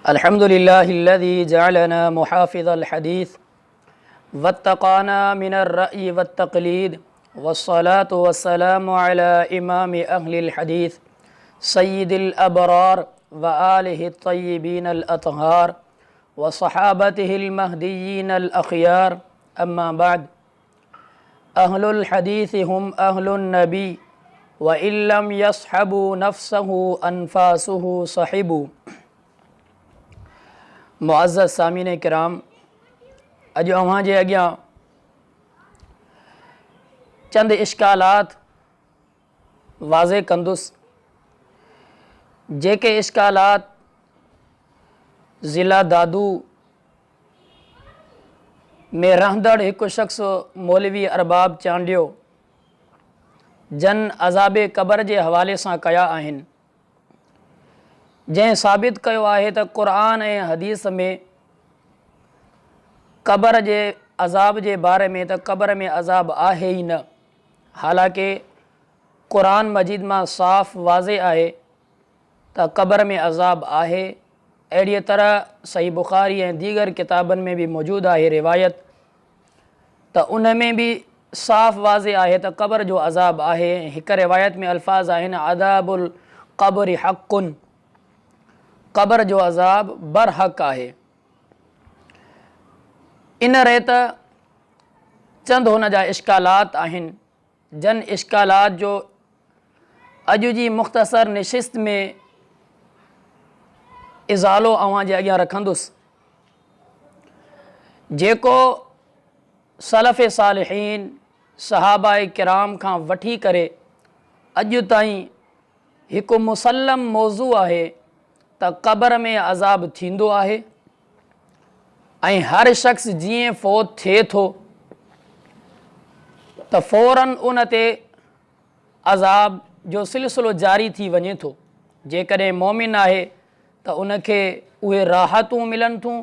अल्हम्दुलिल्लाहिल्लज़ी जअलना मुहाफ़िज़ल हदीस वत्तक़ाना मिनर रअई वत्तक़लीद वस्सलातु वस्सलामु अला इमामि अहलिल हदीस सय्यिदिल अबरार व आलिहि तय्यिबीनल अतहार व सहाबतिहिल महदिय्यीनल अख़यार अम्मा बाद। अहलुल हदीस हुम अहलुन नबी व इल्लम यस्हबु नफ्सहु अनफासुहु सहिबु। मुअज़्ज़ज़ सामीन किराम, अॼु अव्हां जे अॻियां चंद इश्कालात वाज़े कंदुसि, जेके इश्कालात ज़िला दादू में रहंदड़ हिकु शख़्स मौलवी अरबाब चांडियो जन अज़ाबे क़बर जे हवाले सां कया आहिनि, जंहिं साबित कयो आहे त क़ुरान ऐं हदीस में क़बर जे अज़ाब जे बारे में त क़बर में अज़ाब आहे ई न। हालांकि क़ुरान मजीद मां साफ़ वाज़े आहे त क़बर में अज़ाब आहे। अहिड़ीअ तरह सही बुख़ारी ऐं दीगर किताबनि में बि मौजूदु आहे रिवायत, त उन में बि साफ़ वाज़े आहे त क़बर जो अज़ाब आहे। हिकु रिवायत में अल्फाज़ आहिनि अज़ाबुल क़ब्रि हक़्क़ुन, क़बर जो अज़ाब बरहक़ आहे। इन रेत चंद हुन जा इश्कालात आहिनि, जन इश्कालात जो अॼु जी मुख़्तसर निशिस्त में इज़ालो अव्हां जे अॻियां रखंदुसि, जेको सलफ़ सालिहीन सहाबाए किराम खां वठी करे अॼु ताईं हिकु मुसल्लम मौज़ू आहे त क़बर में अज़ाब थींदो आहे ऐं हर शख़्स जीअं फ़ौत थिए थो त फ़ौरन उन ते अज़ाब जो सिलसिलो जारी थी वञे थो। जेकॾहिं मोमिन आहे त उनखे उहे राहतूं मिलनि थियूं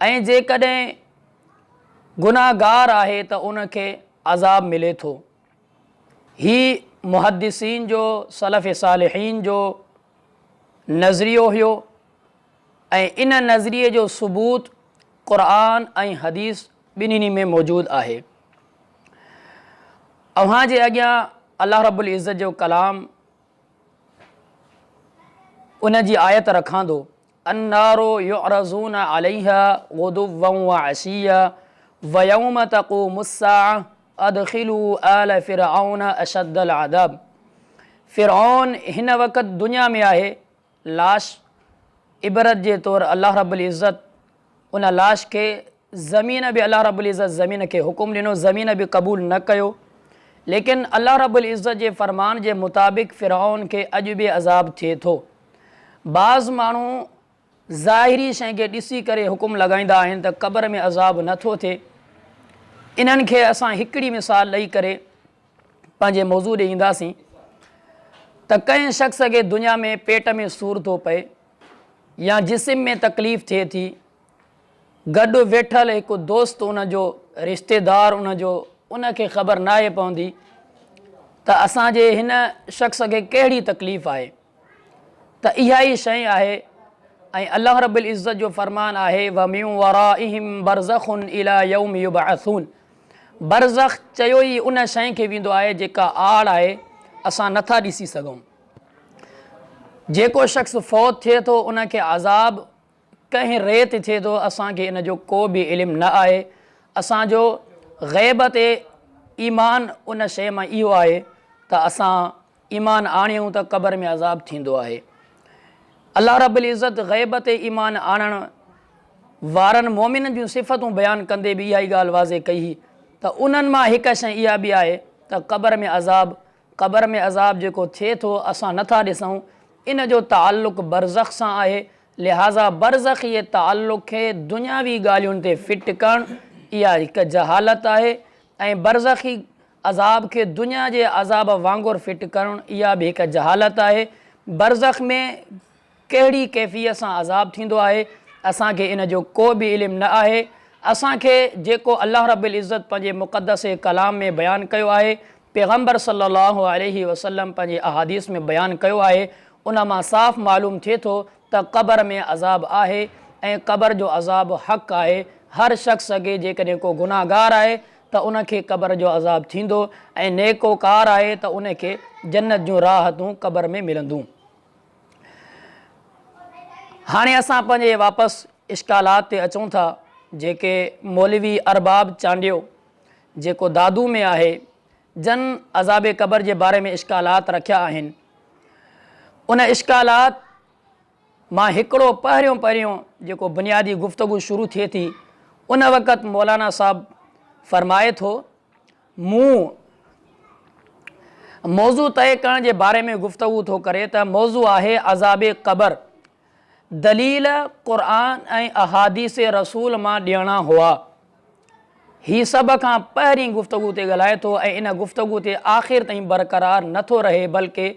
ऐं जेकॾहिं गुनाहगार आहे त उनखे अज़ाब मिले थो। ही मुहद्दिसीन जो सलफ़ सालिहीन जो नज़रियो हुयो ऐं इन नज़रिए जो सबूत क़ुरान ऐं हदीस ॿिन्हिनि में मौजूदु आहे। अव्हां जे अॻियां अल्लाह रब्बुल इज़्ज़त जो कलाम उन जी आयत रखां थो, अन्नारु युअरज़ून अलैहा गुदुव्वन व अशिय्या व यौम तक़ूमुस्साअ अदखिलू आल फ़िरऔन अशद्दल अज़ाब। फ़िरऔन हिन वक़्तु दुनिया में आहे, लाश इबरत जे तौरु अल्लाह रब्बुल इज़्ज़त उन लाश खे ज़मीन बि अल्लाह रब्बुल इज़्ज़त ज़मीन खे हुकुम ॾिनो, ज़मीन बि क़बूल न कयो, लेकिन अल्लाह रब्बुल इज़्ज़त जे फ़रमान जे मुताबिक़ फ़िरऔन खे अॼु बि अज़ाब थिए थो। बाज़ माण्हू ज़ाहिरी शइ खे ॾिसी करे हुकुम लॻाईंदा आहिनि त क़बर में अज़ाब नथो थिए। इन्हनि खे असां हिकिड़ी मिसाल ॾेई करे पंहिंजे मौज़ू ॾे ईंदासीं त कंहिं शख़्स खे दुनिया में पेट में सूरु थो पए या जिस्म में तकलीफ़ थिए थी, गॾु वेठल हिकु दोस्त उनजो रिश्तेदार उनजो उनखे ख़बर न आहे पवंदी त असांजे हिन शख़्स खे कहिड़ी तकलीफ़ आहे, त इहा ई शइ आहे। ऐं अल्लाह रब्बुल इज़्ज़त जो फ़रमान आहे व मिन वराइहिम बरज़खुन इला यौम युबअसून। बरज़ख चयो ई उन शइ खे वेंदो आहे जेका आड़ आहे, असां नथा ॾिसी सघूं। जेको शख़्स फ़ौत थिए थो उनखे अज़ाब कंहिं रेत थिए थो, असांखे इन जो को बि इल्मु न आहे। असांजो ग़ैब ते ईमान उन शइ मां इहो आहे त असां ईमान आणियूं त क़बर में अज़ाब थींदो आहे। अल्लाह रब्बुल इज़्ज़त ग़ैब ते ईमान आणण वारनि मोमिननि जूं सिफ़तूं बयानु कंदे बि इहा ई ॻाल्हि वाज़े कई त उन्हनि मां हिकु शइ इहा बि आहे त क़बर में अज़ाब जेको थिए थो असां नथा ॾिसूं, इन जो ताल्लुक़ बरज़ख सां आहे। लिहाज़ा बरज़ख ये ताल्लुक़ खे दुनियावी ॻाल्हियुनि ते फिट करणु इहा हिकु जहालत आहे ऐं बरज़खी अज़ाब खे दुनिया जे अज़ाब वांगुरु फिट करणु इहा बि हिकु जहालत आहे। बरज़ख में कहिड़ी कैफ़ियत सां अज़ाब थींदो आहे असांखे इन जो को बि इल्मु न आहे। असांखे जेको अल्लाह रब्बुल इज़्ज़त पंहिंजे मुक़द्दस कलाम में बयानु कयो आहे, पैगम्बर सल्लल्लाहु अलैहि वसल्लम पंहिंजे अहादीस में बयानु कयो आहे, उन मां साफ़ मालूम थिए थो त क़बर में अज़ाब आहे ऐं क़बर जो अज़ाब हक़ आहे। हर शख़्स खे जेकॾहिं को गुनाहगार आहे त उनखे क़बर जो अज़ाब थींदो ऐं नेकोकार आहे त उनखे जन्नत जूं राहतूं क़बर में मिलंदियूं। हाणे असां पंहिंजे वापसि इश्कालात ते अचूं था। जेके मौलवी अरबाब चांडियो जेको दादू में आहे जन अज़ाब क़बर जे बारे में इश्कालात रखिया आहिनि। उन इश्कालात मां हिकिड़ो पहिरियों जेको बुनियादी गुफ़्तगू शुरू थिए थी उन वक़्तु मौलाना साहब फ़रमाए थो मूं मौज़ू तय करण जे बारे में गुफ़्तगू थो करे त मौज़ू आहे अज़ाब क़बर दलील क़ुरान ऐं अहादीस रसूल मां ॾियणा हुआ। ही सभ खां पहिरीं गुफ़्तगू ते ॻाल्हाए थो ऐं इन गुफ़्तगू ते आख़िर ताईं बरक़रार नथो रहे बल्कि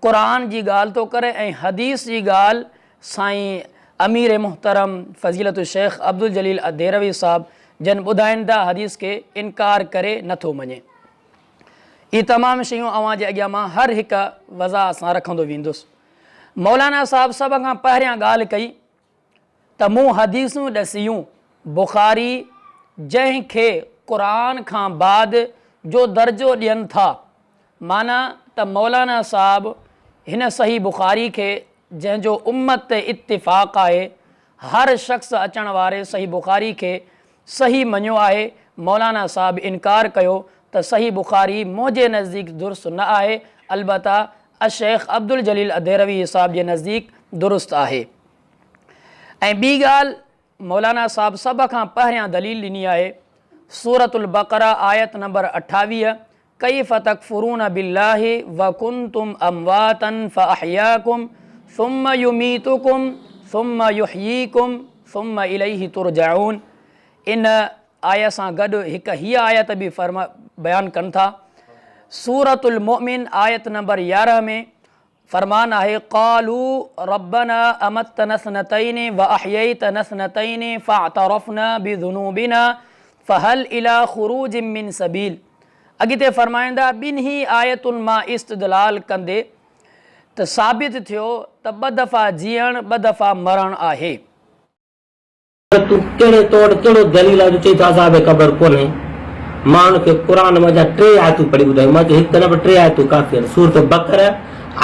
क़ुरान जी ॻाल्हि थो करे ऐं हदीस जी ॻाल्हि साईं अमीर मुहतरम फ़ज़ीलत शेख अब्दुल जलील देहरवी साहब जन ॿुधाइनि था हदीस खे इनकार करे नथो मञे। इहे तमामु शयूं अव्हां जे अॻियां मां हर हिकु वज़ाह सां रखंदो वेंदुसि। मौलाना साहब सभ खां पहिरियां ॻाल्हि कई त मूं हदीसूं ॾसियूं बुख़ारी जंहिंखे क़ुरान खां बाद जो दर्जो ॾियनि था। माना त मौलाना साहब हिन सही बुख़ारी खे जंहिंजो उम्मत ते इत्तिफ़ाक़ आहे हर शख़्स अचण वारे सही बुख़ारी खे सही मञियो आहे। मौलाना साहब इनकार कयो त सही बुख़ारी मुंहिंजे नज़दीक दुरुस्त न आहे, अलबत्ता शेख अब्दुल जलील देहरवी साहब जे नज़दीक दुरुस्त आहे। ऐं ॿी ॻाल्हि मौलाना साहब सभ खां पहिरियां दलील ॾिनी आहे सूरतुल बक़रा आयत नंबर 28 कैफ़ तकफ़ुरून बिल्लाहि व कुंतुम अमवातन फ़अहयाकुम सुम्म युमीतुकुम सुम्म युहयीकुम सुम्म इलैहि तुरजाऊन। इन आयत सां गॾु हिकु हीअ आयत बि बयानु कनि था। सूरतुल मोमिन आयत नंबर 11 में फरमान आहे क़ालू रब्बना अमत्तना स्नतैनि व अहयैतना स्नतैनि फ़अतरफ़ना बिज़ुनूबिना फ़हल इला ख़ुरूज मिन सबील। अॻिते फरमाईंदा ॿिन्ही आयतुनि मां इस्तदलाल कंदे त साबित थियो त ॿ दफ़ा जीअण ॿ दफ़ा मरण आहे। तूं कहिड़े तौर कहिड़ो दलील आहे जो चई त अज़ाब क़बर कोन्हे। मां उनखे क़ुरान में जा 3 आयतूं पढ़ी ॿुधायूं। मां चयो हिकु नंबर 3 आयतूं काफ़ी आहिनि। सूरत बक़रा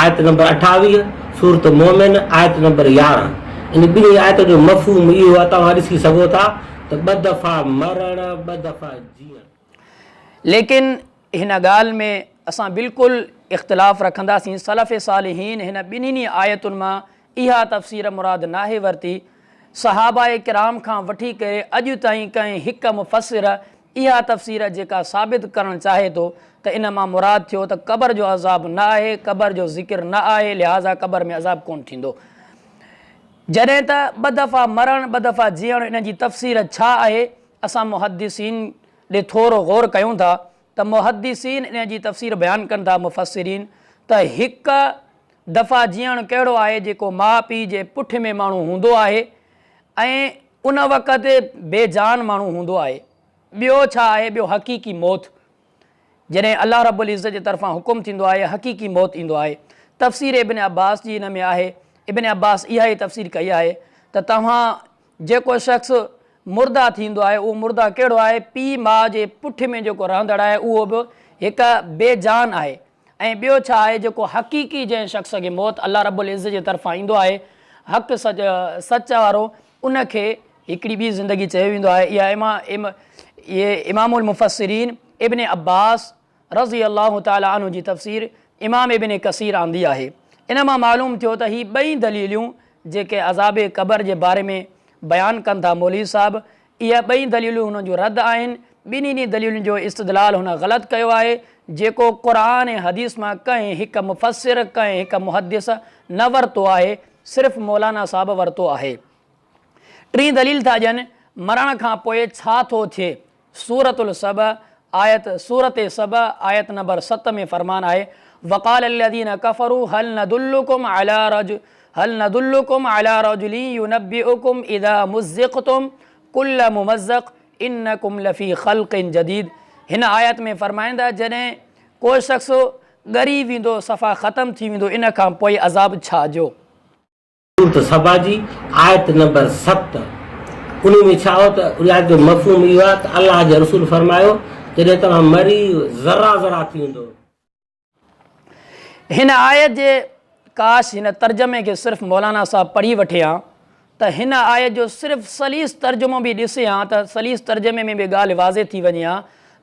आयत नंबर 28, सूरत मोमिन आयत नंबर 11। इन ॿिन्ही आयत जो मफ़हूम इहो आहे तव्हां ॾिसी सघो था त 2 दफ़ा मरण 2 दफ़ा जीअण। लेकिन हिन ॻाल्हि में असां बिल्कुलु इख़्तिलाफ़ रखंदासीं। सलफ़ सालिहीन हिन ॿिन्हिनि आयतुनि मां इहा तफ़सीर मुराद नाहे वरिती। सहाबाए किराम खां वठी करे अॼु ताईं कंहिं हिकु मुफ़सिर इहा तफ़सीर जेका साबित करणु चाहे थो त इन मां मुराद थियो त क़बर जो अज़ाब न आहे, क़बर जो ज़िक्र न आहे, लिहाज़ा क़बर में अज़ाब कोन थींदो। जॾहिं त 2 दफ़ा मरण 2 दफ़ा जीअण इन जी तफ़सीर छा आहे असां मुहद्दिसीन ॾे थोरो गौर कयूं था त मुहद्दिसीन इन जी तफ़सीर बयानु कनि था मुफ़सिरीन त हिकु दफ़ा जीअण कहिड़ो आहे जेको माउ पीउ जे पुठि में माण्हू हूंदो आहे ऐं उन वक़्तु बेजान माण्हू हूंदो आहे। ॿियो छा आहे, ॿियो हक़ीक़ी मौत जॾहिं अल्लाह रब्बुल इज़्ज़त जे तरफ़ां हुकुम थींदो आहे हक़ीक़ी मौत ईंदो आहे। तफ़सीर इब्न अब्बास जी हिन में आहे। इब्न अब्बास इहा ई तफ़सीर कई आहे त तव्हां जेको शख़्स मुर्दा थींदो आहे उहो मुर्दा कहिड़ो आहे, पीउ माउ जे पुठि में जेको रहंदड़ आहे उहो बि हिकु बेजान आहे। ऐं ॿियो छा आहे जेको हक़ीक़ी जंहिं शख़्स खे मौत अल्लाह रब्बुल इज़्ज़त जे तरफ़ां ईंदो आहे हक़ सच वारो उनखे हिकिड़ी ॿी ज़िंदगी चयो वेंदो आहे। इहे इमामुल मुफ़स्सिरीन इब्न अब्बास रज़ी अल्लाह ताला अन्हु जी तफ़सीर इमाम इब्न कसीर आंदी आहे। इन मां मालूम थियो त ही ॿई दलीलूं जेके अज़ाब क़बर जे बारे में बयानु कनि था मौलवी साहब इहा ॿई दलीलूं हुन जो रद्द आहिनि। ॿिन्हिनि दलीलुनि जो इस्तदलाल हुन ग़लति कयो आहे जेको क़ुरान ऐं हदीस मां कंहिं हिकु मुफ़स्सिर कंहिं हिकु मुहद्दिस न वरितो आहे, सिर्फ़ु मौलाना साहब वरितो आहे। 3 दलील था ॾियनि मरण खां पोइ छा थो थिए। सूरत सब आयत नंबर 7 में फरमान आहे वक़ाल अल्लज़ीना कफ़रू हल नदुल्लुकुम अला रजुलिन युनब्बिउकुम इज़ा मुज़्ज़िक़्तुम कुल्ल मुमज़्ज़क़ इन्नकुम लफ़ी ख़ल्क़िन जदीद। हिन आयत में फरमाईंदा जॾहिं को शख़्स ॻरी वेंदो सफ़ा ख़तमु थी वेंदो इन खां पोइ अज़ाब छा जो। सूरत सबा जी आयत नंबर 7 उन में छा हो त उन आयत जो मफ़हूम इहो आहे त अलाह जे रसूल फरमायो जॾहिं तव्हां मरी ज़रा ज़रा थी वेंदो। हिन आयत जे काश हिन तर्जमे खे सिर्फ़ु मौलाना साहब पढ़ी वठे हा त हिन आयत जो सिर्फ़ु सलीस तर्जुमो बि ॾिसे हा त सलीस तर्जमे में बि ॻाल्हि वाज़े थी वञे हा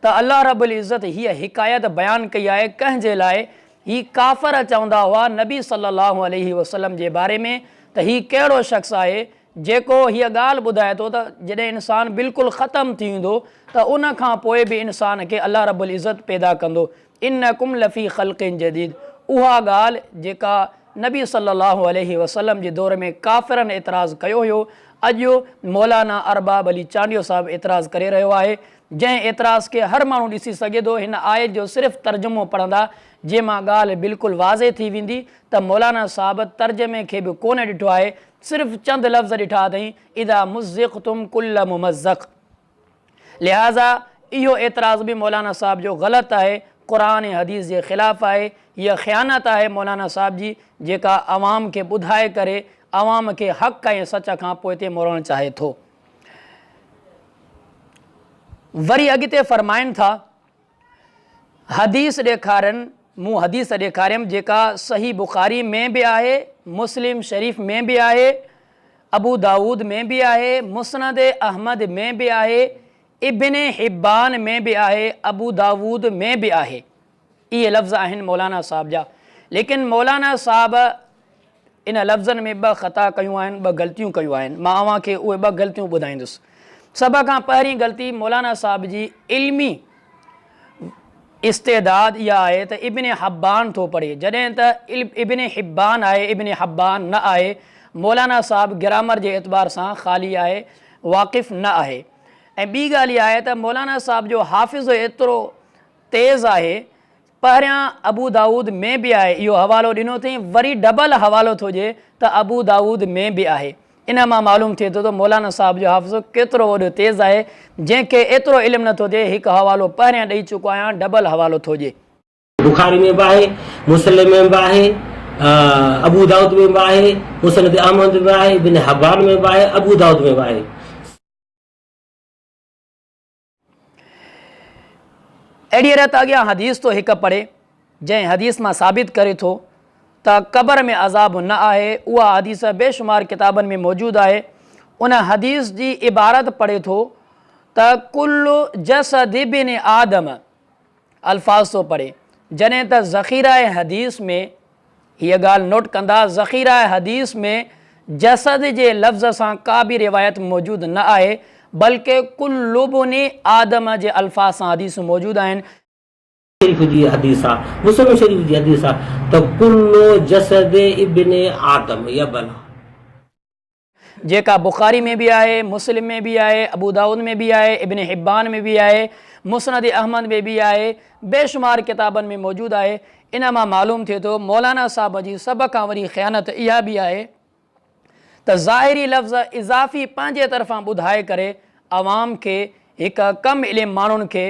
त अल्लाह रब्बुल इज़्ज़त हीअ हिकायत बयानु कई आहे कंहिंजे लाइ। ही काफ़र चवंदा हुआ नबी सल्लल्लाहु अलैहि वसल्लम जे बारे में त ही कहिड़ो शख़्स आहे जेको हीअ ॻाल्हि ॿुधाए थो त जॾहिं इंसानु बिल्कुलु ख़तमु थी वेंदो त उन खां पोइ बि इंसान खे अल्लाह रब्बुल इज़्ज़त पैदा कंदो। इन्नकुम लफ़ी ख़ल्क़िन जदीद, उहा ॻाल्हि जेका नबी सल्लल्लाहु अलैहि वसल्लम जे दौर में काफ़िरनि एतिराज़ु कयो हुयो, अॼु मौलाना अरबाब अली चांडियो साहिबु एतिराज़ु करे रहियो आहे, जंहिं एतिराज़ खे हर माण्हू ॾिसी सघे थो। हिन आयत जो सिर्फ़ु तर्जुमो पढ़ंदा जंहिंमां ॻाल्हि बिल्कुलु वाज़े थी वेंदी त मौलाना साहिबु तर्जमे खे बि कोन ॾिठो आहे, सिर्फ़ु चंद लफ़्ज़ ॾिठा अथई इदा मुज़िक़तुम कुल्ल मुमज़्ज़क़। लिहाज़ा इहो एतिराज़ बि मौलाना साहिब जो ग़लति आहे, क़ुरान ऐं हदीस जे ख़िलाफ़ु आहे। हीअ ख़यानत आहे मौलाना साहिब जी जेका अवाम खे ॿुधाए करे अवाम खे हक़ ऐं सच खां पोइ ते मोड़णु चाहे थो। वरी अॻिते फ़रमाइनि था हदीस ॾेखारनि, मूं हदीस ॾेखारियमि जेका सही बुख़ारी में बि आहे, मुस्लिम शरीफ़ में बि आहे, अबू दाऊद में बि आहे, मुस्नद अहमद में बि आहे, इब्ने हिब्बान में बि आहे, अबू दाऊद में बि आहे। इहे लफ़्ज़ आहिनि मौलाना साहिब जा। लेकिन मौलाना साहिब इन लफ़्ज़नि में ॿ ख़ता कयूं आहिनि, ॿ ग़लतियूं कयूं आहिनि। मां अव्हांखे उहे ॿ ग़लतियूं ॿुधाईंदुसि। सभ खां पहिरीं ग़लती मौलाना साहिब जी इल्मी इस्तेदाद इहा आहे त इब्ने हब्बान थो पढ़े, जॾहिं त इब्ने हिब्बान आहे, इब्ने हब्बान न आहे। मौलाना साहिब ग्रामर जे एतबार सां ख़ाली आहे, वाक़िफ़ न आहे। ऐं ॿी ॻाल्हि इहा आहे त मौलाना साहिब जो हाफ़िज़ एतिरो तेज़ आहे, पहिरियां अबू दाऊद में बि आहे इहो हवालो ॾिनो अथई, वरी डबल हवालो थो ॾिए त अबू दाऊद में बि आहे। इन मां मालूम थिए थो त मौलाना साहिब जो हाफ़िज़ो केतिरो वॾो तेज़ आहे, जंहिंखे एतिरो इल्मु नथो थिए हिकु हवालो पहिरियां ॾेई चुको आहियां, डबल हवालो थो ॾिए। बुखारी में बि आहे, मुस्लिम में बि आहे, अबू दाऊद में बि आहे, मुस्नद अहमद में बि आहे, इब्ने हिब्बान में बि आहे, अबू दाऊद में बि आहे। अहिड़ी रत अॻियां हदीस तो हिकु पढ़े जंहिं हदीस मां साबित करे थो त क़बर में अज़ाब न आहे। उहा हदीस बेशुमार किताबनि में मौजूदु आहे। उन हदीस जी इबारत पढ़े थो त कुल्लु जसद इब्न आदम, अल्फाज़ थो पढ़े, जॾहिं त ज़ख़ीरा हदीस में हीअ ॻाल्हि नोट कंदा, ज़ख़ीरा हदीस में जसद जे लफ़्ज़ सां का बि रिवायत मौजूदु न आहे, बल्कि कुल्लु इब्न आदम जे अल्फाज़ सां हदीस मौजूदु आहिनि। शरीफ जी हदीस आहे, मुस्लिम शरीफ जी हदीस आहे त कुल्लु जसद इब्न आदम यबला, जेका बुखारी में बि आहे, मुस्लिम में बि आहे, अबू दाऊद में बि आहे, इब्ने हिब्बान में बि आहे, मुस्नद अहमद में बि आहे, बेशुमार किताबनि में मौजूदु आहे। इन मां मालूम थिए थो मौलाना साहिब जी सभ खां वॾी ख़यानत इहा बि आहे त ज़ाहिरी लफ़्ज़ इज़ाफ़ी पंहिंजे तरफ़ां ॿुधाए करे अवाम खे, हिकु कम इल्मु माण्हुनि खे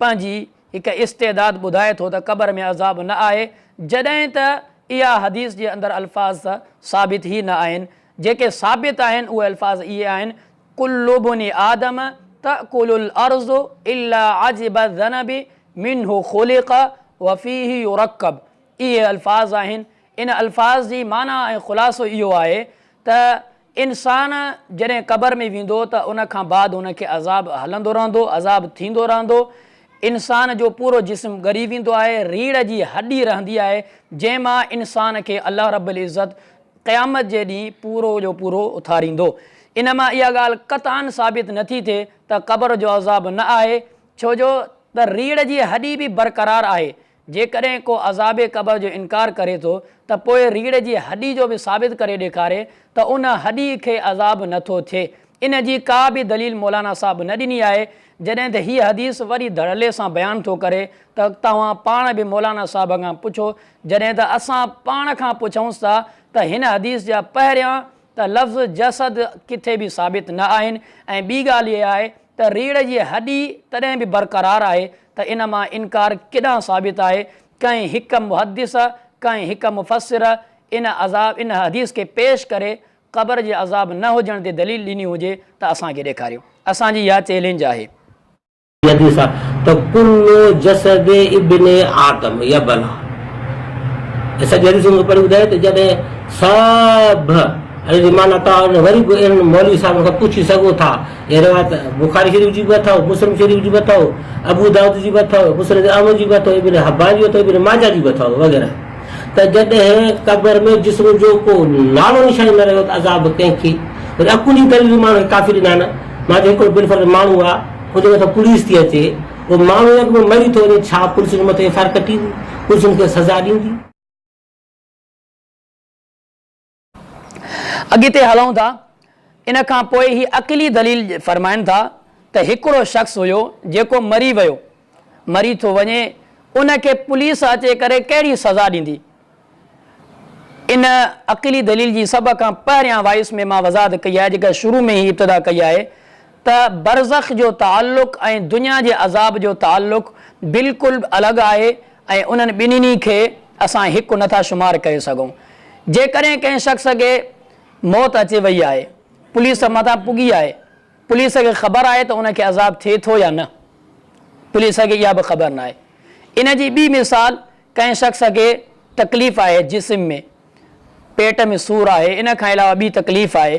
पंहिंजी हिकु इस्तेदाद ॿुधाए थो त क़बर में अज़ाब न आहे, जॾहिं त इहा हदीस जे अंदरि अल्फाज़ साबित ई न आहिनि। जेके साबित आहिनि उहे अल्फाज़ इहे आहिनि कुल्लु इब्न आदम तअकुलुल अर्ज़ु इल्ला अजब ज़नबि मिन्हु ख़ुलिक़ व फ़ीहि युरक्कब। इहे अल्फाज़ आहिनि। इन अल्फाज़ जी माना ऐं ख़ुलासो इहो आहे त इंसान जॾहिं क़बर में वेंदो त उन खां बाद उनखे अज़ाब हलंदो रहंदो, अज़ाब थींदो रहंदो। इंसान जो पूरो जिस्म ॻरी वेंदो आहे, रीढ़ जी हॾी रहंदी आहे, जंहिंमां इंसान खे अल्लाह रब्बुल इज़्ज़त क़यामत जे ॾींहुं पूरो जो पूरो उथारींदो। इन मां इहा ॻाल्हि क़तान साबित नथी थिए त क़बर जो अज़ाब न आहे, छो जो त रीढ़ जी हॾी बि बरक़रार आहे। जेकॾहिं को अज़ाबे क़बर जो इनकार करे थो त पोइ रीढ़ जी हॾी जो बि साबित करे ॾेखारे त उन हॾी खे अज़ाब नथो थिए। इन जी का बि दलील मौलाना साहिब न ॾिनी आहे, जॾहिं त हीअ हदीस वरी धड़ल्ले सां बयानु थो करे त तव्हां पाण बि मौलाना साहिब खां पुछो, जॾहिं त असां पाण खां पुछूंसि था त हिन हदीस जा पहिरियां त लफ़्ज़ जसद किथे बि साबित न आहिनि। ऐं ॿी ॻाल्हि इहा आहे त रीढ़ जी हॾी तॾहिं बि बरक़रार आहे त इन मां इनकार केॾांहुं साबित आहे। कंहिं हिकु मुहदिस, कंहिं हिकु मुफ़सिर इन हदीस खे पेश करे क़ब्र जे अज़ाब न हुजण ते दलील ॾिनी हुजे त असांखे ॾेखारियो। असांजी इहा चैलेंज आहे। हदीस आहे त कुल्लु जसद इब्ने आदम यबला, सॼी हदीस में पढ़ी ॿुधाए त जॾहिं सभु माना तव्हां वरी बि मौलवी साहिब खां पुछी सघो था, हे रिवायत बुखारी शरीफ़ जी बि अथव, मुस्लिम शरीफ़ जी बि अथव, अबू दाऊद जी बि अथव, मुस्नद अहमद जी बि अथव, इब्न हिब्बान जी अथव, इब्न माजा जी बि अथव वग़ैरह। त जॾहिं क़ब्र में जिस्म जो को नालो निशानी न रहियो त अज़ाब कंहिंखे, वरी अकुल जी दलील माण्हू काफ़ी ॾिना आहिनि। मां चयो हिकिड़ो बिनफर्द माण्हू आहे, हुनजे मथां पुलिस थी अचे, उहो माण्हू मरी थो वञे, छा पुलिस जे मथां एफ आई आर कटींदी, पुलिस खे सज़ा ॾींदी? अॻिते हलूं था। इन खां पोइ ही अक़ली दलील फ़रमाइनि था त हिकिड़ो शख़्स हुयो जेको मरी वियो, मरी थो वञे, उनखे पुलिस अचे करे कहिड़ी सज़ा ॾींदी। इन अक़ली दलील जी सभ खां पहिरियां वाइस में मां वज़ाहत कई आहे, जेका शुरू में ई इब्तिदा कई आहे, त बरज़ख जो ताल्लुक़ ऐं दुनिया जे अज़ाब जो ताल्लुक़ बिल्कुलु अलॻि आहे ऐं उन्हनि ॿिन्हिनि खे असां हिकु नथा शुमार करे सघूं। जेकॾहिं कंहिं शख़्स खे मौत अची वई आहे, पुलिस मथां पुगी आहे, पुलिस खे ख़बर आहे त उनखे अज़ाब थिए थो या न, पुलिस खे इहा बि ख़बर न आहे। इन जी ॿी मिसाल, कंहिं शख़्स खे तकलीफ़ आहे जिस्म में, पेट में सूरु आहे, इन खां अलावा ॿी तकलीफ़ आहे,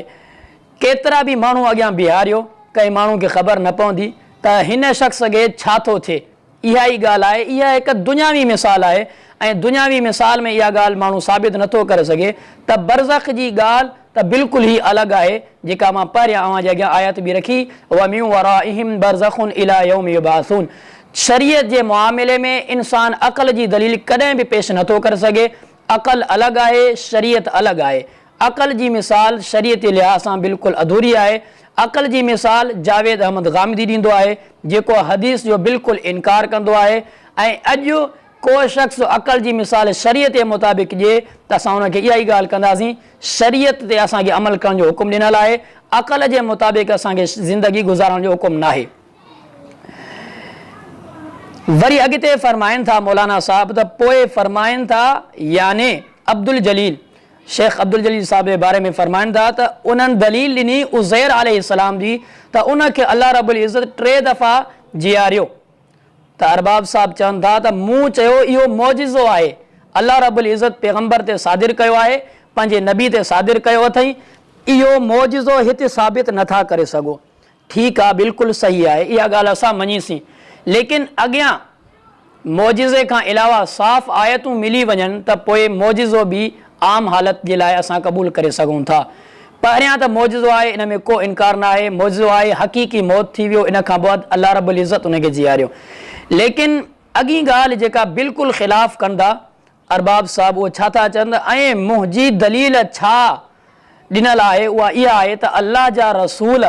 केतिरा बि माण्हू अॻियां बीहारियो, कंहिं माण्हू खे ख़बर न पवंदी त हिन शख़्स खे छा थो थिए। इहा ई ॻाल्हि आहे, इहा हिकु दुनियावी मिसाल आहे ऐं दुनियावी मिसाल में इहा ॻाल्हि माण्हू साबित नथो करे सघे त बरज़ख जी ॻाल्हि त बिल्कुलु ई अलॻि आहे, जेका मां पहिरियां अव्हां जे अॻियां आयत बि रखी, व मिन वराइहिम बरज़खुन इला यौम युबासून। शरीयत जे मुआमिले में इंसान अक़ल जी दलील कॾहिं बि पेश नथो करे सघे। अक़ल अलॻि आहे, शरीयत अलॻि आहे। अक़ल जी मिसाल शरीयत जे लिहाज़ सां बिल्कुलु अधूरी आहे। अक़ल जी मिसाल जावेद अहमद गामिदी ॾींदो आहे, जेको हदीस जो बिल्कुलु इनकार कंदो आहे। ऐं अॼु को शख़्स अक़ल जी मिसाल शरीयत जे मुताबिक़ ॾिए त असां हुनखे इहा ई ॻाल्हि कंदासीं, शरीयत ते असांखे अमल करण जो हुकुम ॾिनल आहे, अक़ल जे मुताबिक़ असांखे ज़िंदगी गुज़ारण जो हुकुम न आहे। वरी अॻिते फ़रमाइनि था मौलाना साहब, त पोइ फ़रमाइनि था, याने अब्दुल जलील, शेख अब्दुल जलील साहब जे बारे में फ़रमाइनि था त उन्हनि दलील ॾिनी उज़ैर अलैहिस्सलाम जी, त उनखे अल्लाह रब्बुल इज़्ज़त 3 दफ़ा जीआरियो। त अरबाब साहब चवनि था त मूं चयो इहो मौजिज़ो आहे, अल्लाह रब्बुल इज़्ज़त पैगम्बर ते सादिर कयो आहे, पंहिंजे नबी ते सादिर कयो अथई, इहो मौजिज़ो हिते साबित नथा करे सघो। ठीकु आहे, बिल्कुलु सही आहे, इहा ॻाल्हि असां मञीसीं, लेकिन अॻियां मौजिज़े खां अलावा साफ़ आयतूं मिली वञनि त पोइ मौजिज़ो बि आम हालत जे लाइ असां क़बूल करे सघूं था। पहिरियां त मौजिज़ो आहे, इन में को इनकार न आहे, मौजिज़ो आहे, हक़ीक़ी मौत थी वियो, इन खां बाद अल्लाह रब्बुल इज़्ज़त उनखे जीआरियो। लेकिन अॻी ॻाल्हि जेका बिल्कुलु ख़िलाफ़ कंदा अरबाब साहब, उहो छा था चवनि, ऐं मुंहिंजी दलील छा ॾिनल आहे, उहा इहा आहे त अल्लाह जा रसूल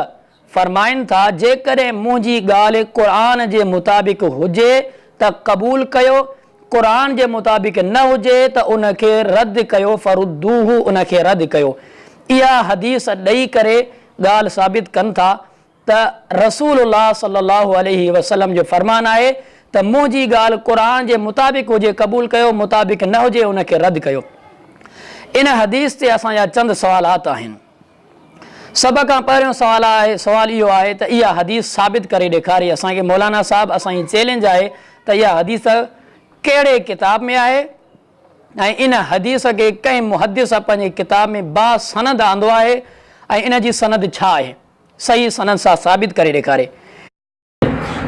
फ़रमाइनि था, जेकॾहिं मुंहिंजी ॻाल्हि क़ुर जे मुताबिक़ हुजे त क़बूल कयो, क़ुर जे मुताबिक़ न हुजे त उनखे रद्द कयो, फ़रुद्दूहु, उनखे रद्द कयो। इहा हदीस ॾेई करे ॻाल्हि साबित कनि था त रसूलुल्लाह सल्लल्लाहु अलैहि वसल्लम जो फ़रमान आहे त मुंहिंजी ॻाल्हि क़ुर जे मुताबिक़ हुजे क़बूल कयो, मुताबिक़ न हुजे उनखे रद्द कयो। इन हदीस ते असांजा चंद सवालात आहिनि। सभ खां पहिरियों सवाल इहो आहे त इहा हदीस साबित करे ॾेखारे असांखे मौलाना साहब, असांजी चैलेंज आहे त इहा हदीस कहिड़े किताब में आहे ऐं इन हदीस खे कंहिं मुहदिस पंहिंजे किताब में बा सनद आंदो आहे ऐं इन जी सनद छा आहे, सही सनद सां साबित करे ॾेखारे।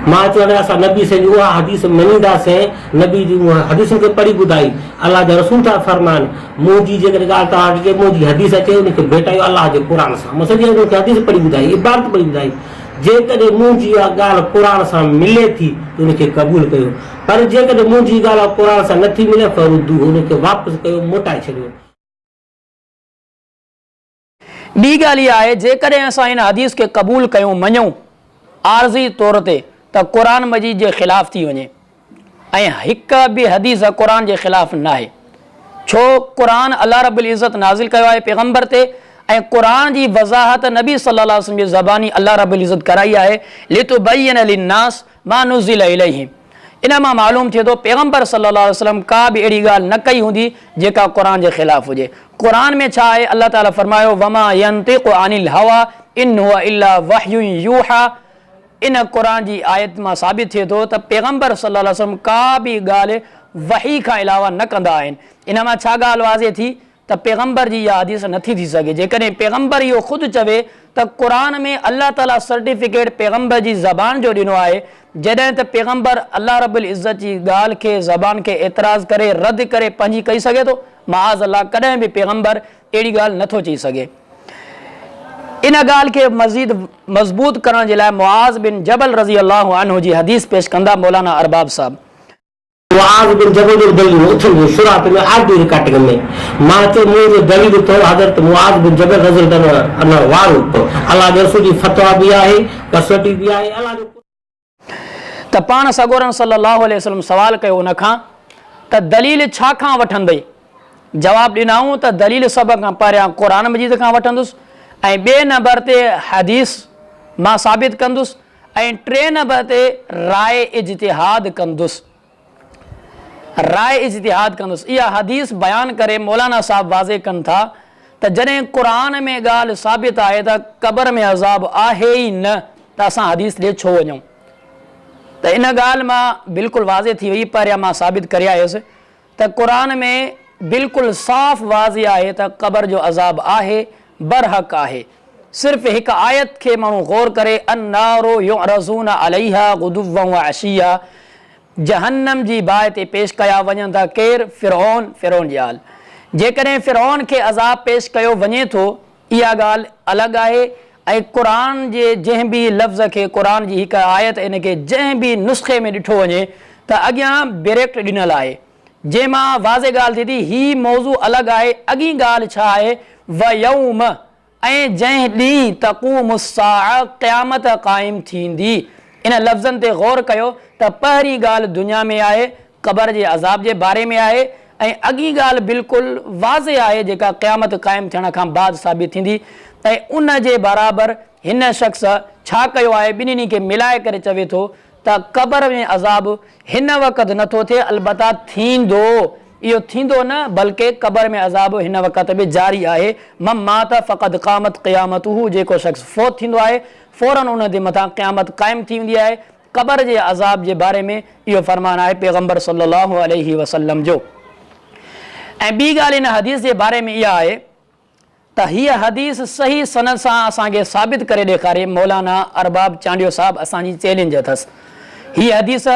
मां चवंदो असां नबी से उहा हदीस मञींदासीं, नबी जी हदीसुनि खे पढ़ी ॿुधाई, अलाह जा रसूल था फरमाइनि, मुंहिंजी जेकॾहिं ॻाल्हि तव्हांखे मुंहिंजी हदीस अचे उनखे भेटायो अलाह जे क़ुर सां, मां सॼी उनखे हदीस पढ़ी ॿुधाई, इबारत पढ़ी ॿुधाई। जेकॾहिं मुंहिंजी इहा ॻाल्हि क़ुर सां मिले थी त उनखे क़बूल कयो, पर जेकॾहिं मुंहिंजी ॻाल्हि क़ुर सां नथी मिले फरुद्दू, उनखे वापसि कयो, मोटाए छॾियो। ॿी ॻाल्हि इहा आहे, जेकॾहिं असां इन हदीस खे क़बूल कयूं, मञूं आरज़ी तौर ते त क़ुर मजीद जे ख़िलाफ़ थी वञे ऐं हिकु बि हदीस क़ुर जे ख़िलाफ़ न आहे, छो क़ुर अल्लाह रब्बुल इज़्ज़त नाज़िल कयो आहे पैगम्बर ते ऐं क़ुर जी वज़ाहत नबी सल्लल्लाहु अलैहि वसल्लम जी ज़बानी अल्लाह रब्बुल इज़्ज़त कराई आहे, लितुबय्यिन लिन्नास मा नुज़िला इलैहिम। इन मां मालूम थिए थो पैगंबर सल्लल्लाहु अलैहि वसल्लम का बि अहिड़ी ॻाल्हि न कई हूंदी जेका क़ुरान जे ख़िलाफ़ हुजे। क़ुरान में छा आहे, अल्लाह ताला फरमायो वमा यंतिक़ु अनिल हवा इन हुवा इल्ला वहयुन यूहा। इन क़ुरान जी आयत मां साबित थिए थो त पैगंबर सल्लल्लाहु अलैहि वसल्लम का बि ॻाल्हि वही खां अलावा न कंदा आहिनि। इन मां छा ॻाल्हि वाज़े थी त पैगंबर जी इहा हदीस नथी थी सघे। जेकॾहिं पैगंबर इहो ख़ुदि चवे त क़ुरान में अल्लाह ताला सर्टिफिकेट पैगंबर जी ज़बान जो ॾिनो आहे, जॾहिं त पैगंबर अल्लाह रब्बुल इज़्ज़त जी ॻाल्हि खे ज़बान खे एतिराज़ करे रद्द करे पंहिंजी कई सघे थो? माज़ अल्लाह, कॾहिं बि पैगंबर अहिड़ी ॻाल्हि नथो चई सघे। इन ॻाल्हि खे मज़ीद मज़बूत करण जे लाइ मुआज़ बिन जबल रज़ी अल्लाहु अन्हु जी हदीस पेश कंदा मौलाना अरबाब साहब। मुआज़ बिन जबल जो दलील उथंदो शुरात में आदि रिकार्डिंग में मां चयो मुंहिंजो दलील तो हज़रत मुआज़ बिन जबल रज़ी अल्लाहु अन्हु वारो अल्लाह जे रसूल जी फतवा बि आहे, कसवटी बि आहे। अल्लाह जो त पाण सगोरन सल्लल्लाहु अलैहि वसल्लम सवाल कयो उन खां त दलील छा खां वठंदई? जवाब ॾिनऊं त दलील सभ खां पहिरियां क़ुरान मजीद खां वठंदुसि, ऐं ॿिए नंबर ते हदीस मां साबित कंदुसि, ऐं टे नंबर ते राय इज्तिहाद कंदुसि। राय इज्तिहाद कंदुसि। इहा हदीस बयान करे मौलाना साहब वाज़े कनि था त जॾहिं क़ुरान में ॻाल्हि साबित आहे त क़बर में अज़ाब आहे ई न, त असां हदीस ॾे छो वञूं? त इन ॻाल्हि मां बिल्कुलु वाज़े थी वई। पहिरियां मां साबित करे आयुसि त क़ुरान में बिल्कुलु साफ़ वाज़े आहे त क़बर जो अज़ाब आहे, बरहक़ आहे। सिर्फ़ु हिकु आयत खे माण्हू गौर करे, अन्नारो युअरज़ूना अलैहा गुदुव्वन व अशिया, जहन्नम जी बाहि ते पेश कया वञनि था केरु? फ़िरऔन जी आल। जेकॾहिं फ़िरऔन खे अज़ाब पेश कयो वञे थो, इहा ॻाल्हि अलॻि आहे। ऐं क़ुरान जे जंहिं बि लफ़्ज़ खे, क़ुरान जी हिकु आयत इन खे जंहिं बि नुस्ख़े में ॾिठो वञे त अॻियां डायरेक्ट ॾिनल आहे, जंहिंमां वाज़े ॻाल्हि थिए थी ही मौज़ू अलॻि आहे। अॻी ॻाल्हि छा आहे? व यौम, ऐं जंहिं ॾींहुं तक़ूमुस्साअ, क़यामत क़ाइमु थींदी। इन लफ़्ज़नि ते गौर कयो त पहिरीं ॻाल्हि दुनिया में आहे, क़बर जे अज़ाब जे बारे में आहे, ऐं अॻी ॻाल्हि बिल्कुलु वाज़े आहे जेका क़यामत क़ाइमु थियण खां बाद साबित थींदी। ऐं उन जे बराबरि हिन शख़्स छा कयो आहे? ॿिन्हिनि खे मिलाए करे चवे थो त क़बर में अज़ाब हिन वक़्तु नथो थिए, अलबत्ता थींदो। इहो थींदो न, बल्कि क़बर में अज़ाब हिन वक़्त में जारी आहे। मम मात फ़क़द क़ामत क़यामतुहु, जेको शख़्स फ़ौत थींदो आहे फ़ौरन उन जे मथां क़यामत क़ाइमु थी वेंदी आहे। क़बर जे अज़ाब जे बारे में इहो फ़रमान आहे पैगंबर सल्लल्लाहु अलैहि वसल्लम जो। ऐं ॿी ॻाल्हि इन हदीस जे बारे में इहा आहे त हीअ हदीस सही सनद सां असांखे साबित करे ॾेखारे। मौलाना अरबाब चांडियो साहब असांजी चैलेंज अथसि, हीअ हदीस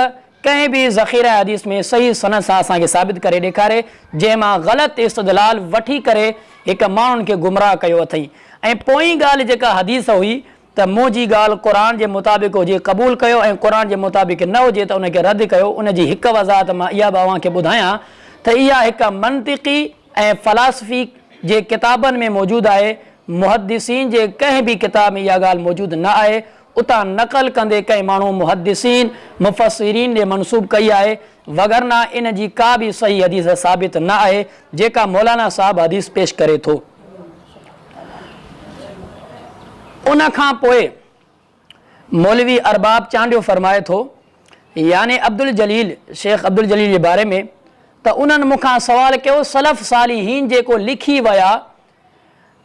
कंहिं बि ज़ख़ीरा हदीस में सही सनद सां असांखे साबित करे ॾेखारे, जंहिंमां ग़लति इस्तदलाल वठी करे हिकु माण्हुनि खे गुमराह कयो अथई। ऐं पोइ ॻाल्हि जेका हदीस हुई त मुंहिंजी ॻाल्हि क़ुरान जे मुताबिक़ हुजे क़बूल कयो, ऐं क़ुरान जे मुताबिक़ न हुजे त उनखे रद्द कयो। उनजी हिकु वज़ाहत मां इहा बि अव्हांखे ॿुधायां त इहा हिकु मंतिक़ी ऐं फ़लासफ़ी जे किताबनि में मौजूदु आहे। मुहद्दिसीन जे कंहिं बि किताब में इहा ॻाल्हि मौजूदु न आहे। उतां नक़ल कंदे कंहिं माण्हू मुहद्दिसीन मुफ़स्सिरीन ॾे मनसूब कई आहे, वगरना इन जी का बि सही हदीस साबित न आहे जेका मौलाना साहब हदीस पेश करे थो। उन खां पोइ मौलवी अरबाब चांडियो फरमाए थो, यानी अब्दुल जलील, शेख अब्दुल जलील जे बारे में, त उन्हनि मूंखां सवाल कयो सलफ़ सालिहीन जेको लिखी विया,